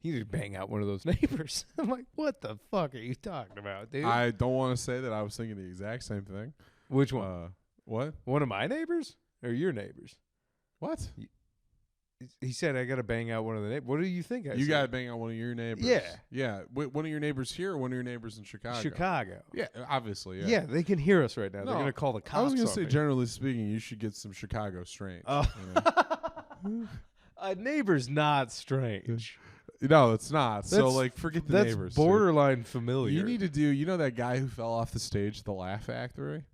A: You need to bang out one of those neighbors. I'm like, what the fuck are you talking about, dude?
C: I don't want to say that I was thinking the exact same thing.
A: Which one?
C: What?
A: One of my neighbors or your neighbors?
C: What?
A: He said I got to bang out one of the neighbors. What do you think I
C: You
A: said?
C: got to bang out one of your neighbors.
A: Yeah.
C: Yeah. One of your neighbors here or one of your neighbors in Chicago?
A: Chicago.
C: Yeah, obviously.
A: Yeah.
C: Yeah.
A: they can hear us right now.
C: No,
A: They're going to call the cops
C: I was
A: going
C: to say, generally speaking, you should get some Chicago strains.
A: Oh.
C: You know?
A: A neighbor's not strange.
C: No, it's not. So,
A: That's-
C: like, forget the
A: That's
C: neighbors. dude.
A: borderline familiar.
C: You need to do, that guy who fell off the stage at the Laugh Factory?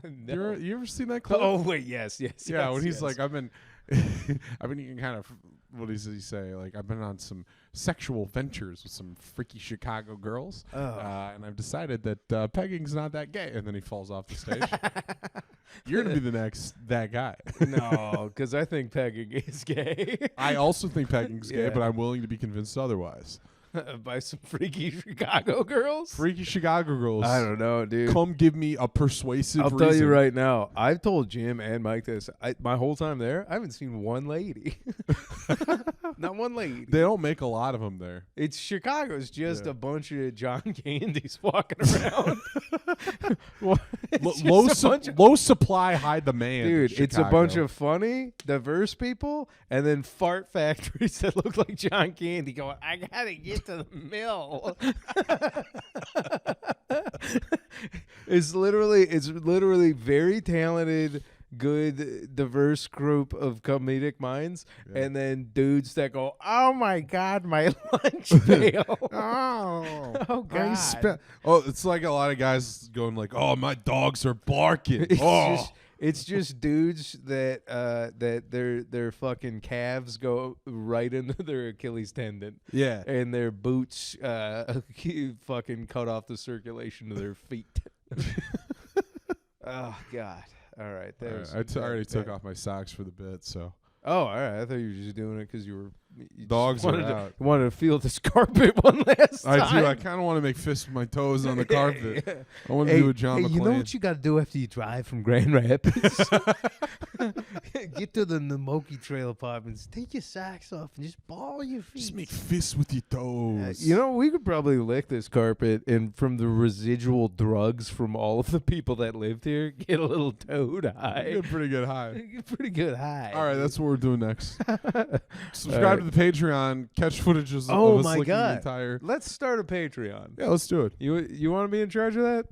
A: No.
C: You ever seen that clip?
A: Oh wait, yes.
C: Yeah, when he's
A: yes.
C: like, I've been eating kind of, what does he say? Like, I've been on some sexual ventures with some freaky Chicago girls, and I've decided that pegging's not that gay. And then he falls off the stage. You're gonna be the next that guy.
A: No, because I think pegging is gay.
C: I also think pegging's gay,
A: Yeah.
C: but I'm willing to be convinced otherwise.
A: By some freaky Chicago girls?
C: Freaky Chicago girls.
A: I don't know, dude.
C: Come give me a persuasive
A: I'll
C: reason.
A: tell you right now. I've told Jim and Mike this. My whole time there, I haven't seen one lady. Not one lady.
C: They don't make a lot of them there.
A: It's Chicago's just
C: Yeah.
A: a bunch of John Candies walking around. It's
C: Low,
A: just a bunch of-
C: low supply, high demand.
A: Dude,
C: in
A: it's a bunch
C: Chicago.
A: of funny, diverse people, and then fart factories that look like John Candy going, I gotta get to the mill. It's literally very talented, good, diverse group of comedic minds,
C: Yeah.
A: and then dudes that go, oh my God, my lunch pail. Oh God.
C: It's like a lot of guys going like, "Oh, my dogs are barking."
A: It's just dudes that their fucking calves go right into their Achilles tendon,
C: yeah.
A: and their boots fucking cut off the circulation of their feet. Oh God! All right,
C: I already took off my socks for the bit, so
A: Oh, all right. I thought you were just doing it because you
C: dogs
A: wanted
C: are
A: to,
C: out.
A: wanted to feel this carpet one last time.
C: I do. I kind of want to make fists with my toes on the carpet.
A: Yeah.
C: I want to do a John McClane.
A: You know what you got to do after you drive from Grand Rapids? Get to the Namoki Trail Apartments. Take your socks off and just ball your feet.
C: Just make fists with your toes.
A: You know, we could probably lick this carpet and from the residual drugs from all of the people that lived here, get a little toad high.
C: Get pretty good high.
A: Get pretty good high.
C: All right, that's what we're doing next. Subscribe
A: All right.
C: to the Patreon. Catch footages
A: Oh
C: of us
A: my
C: licking the
A: God.
C: entire.
A: Let's start a Patreon.
C: Yeah, let's do it.
A: You want to be in charge of that?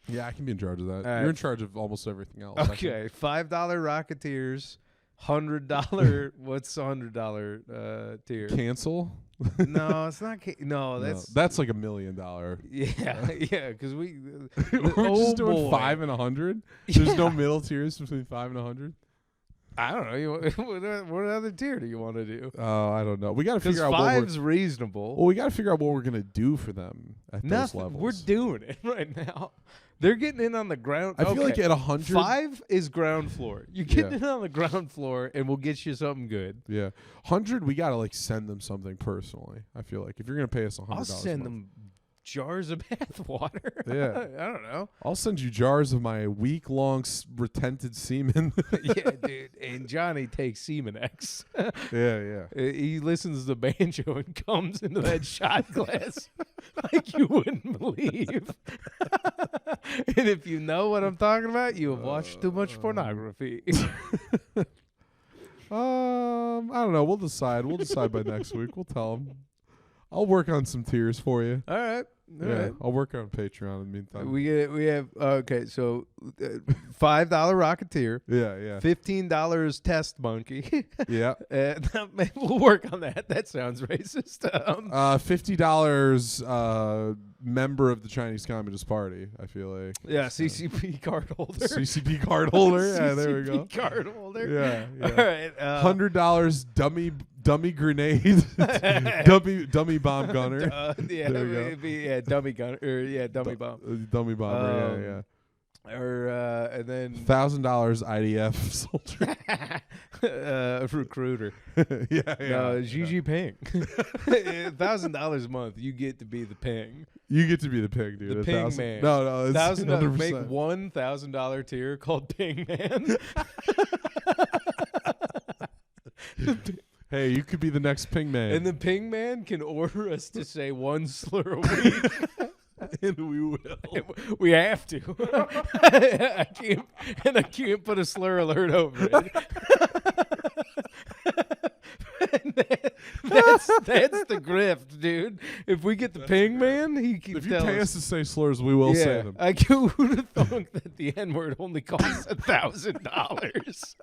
C: Yeah, I can be in charge of that.
A: All right.
C: You're in charge of almost everything else. I think.
A: Okay, $5 Rocketeers, $100. What's $100 tier?
C: Cancel.
A: No, it's not. No,
C: No,
A: that's
C: that's like $1 million.
A: yeah, yeah. Because we
C: We're just doing
A: boy.
C: 5 and 100. There's no
A: Yeah.
C: middle tiers between 5 and 100.
A: I don't know. What other tier do you want to do?
C: Oh, I don't know. We got to
A: Because
C: figure out what we're.
A: five's reasonable.
C: Well, we got to figure out what we're gonna do for them at those
A: Nothing.
C: levels.
A: We're doing it right now. They're getting in on the ground.
C: I feel like
A: okay.
C: at 100.
A: 5 is ground floor. You get
C: Yeah.
A: in on the ground floor, and we'll get you something good.
C: Yeah, 100. We gotta like send them something personally. I feel like if you're gonna pay us $100,
A: I'll send them jars of bath water.
C: Yeah.
A: I don't know.
C: I'll send you jars of my week-long retented semen.
A: Yeah, dude. And Johnny takes Semen X.
C: yeah.
A: He listens to the banjo and comes into that shot glass like you wouldn't believe. And if you know what I'm talking about, you have watched too much pornography.
C: I don't know. We'll decide. We'll decide by next week. We'll tell them. I'll work on some tiers for you.
A: All right. All
C: Yeah,
A: right.
C: I'll work on Patreon in the meantime.
A: We have okay, so $5 Rocketeer,
C: yeah.
A: $15 Test Monkey.
C: Yeah.
A: We'll work on that. That sounds racist.
C: $50 member of the Chinese Communist Party, I feel like.
A: Yeah, CCP card holder.
C: CCP card holder. Yeah, there we go.
A: CCP card holder.
C: Yeah.
A: All right.
C: $100 dummy grenade. dummy bomb gunner.
A: Yeah,
C: There we go.
A: it'd be, dummy gun or dummy bomb.
C: Dummy bomber, yeah.
A: Or and then
C: $1,000 IDF soldier.
A: recruiter.
C: yeah.
A: No, Xi Jinping. $1,000 a month, you get to be the ping.
C: You get to be the pig, dude.
A: The
C: A
A: ping
C: 1,000
A: man.
C: No, it's
A: $1,000 make
C: 100%.
A: $1,000 tier called Ping Man.
C: Hey, you could be the next ping man.
A: And the Ping Man can order us to say one slur a week.
C: And we will.
A: We have to. I can't put a slur alert over it. that's the grift, dude. If we get the Ping Man, he can
C: If you
A: tell
C: pay
A: us.
C: us to say slurs, we will say them.
A: I would have thought that the N-word only costs $1,000.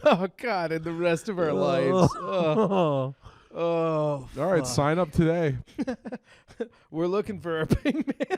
A: Oh God! And the rest of our lives. Oh,
C: All right, sign up today.
A: we're looking for our Ping Man.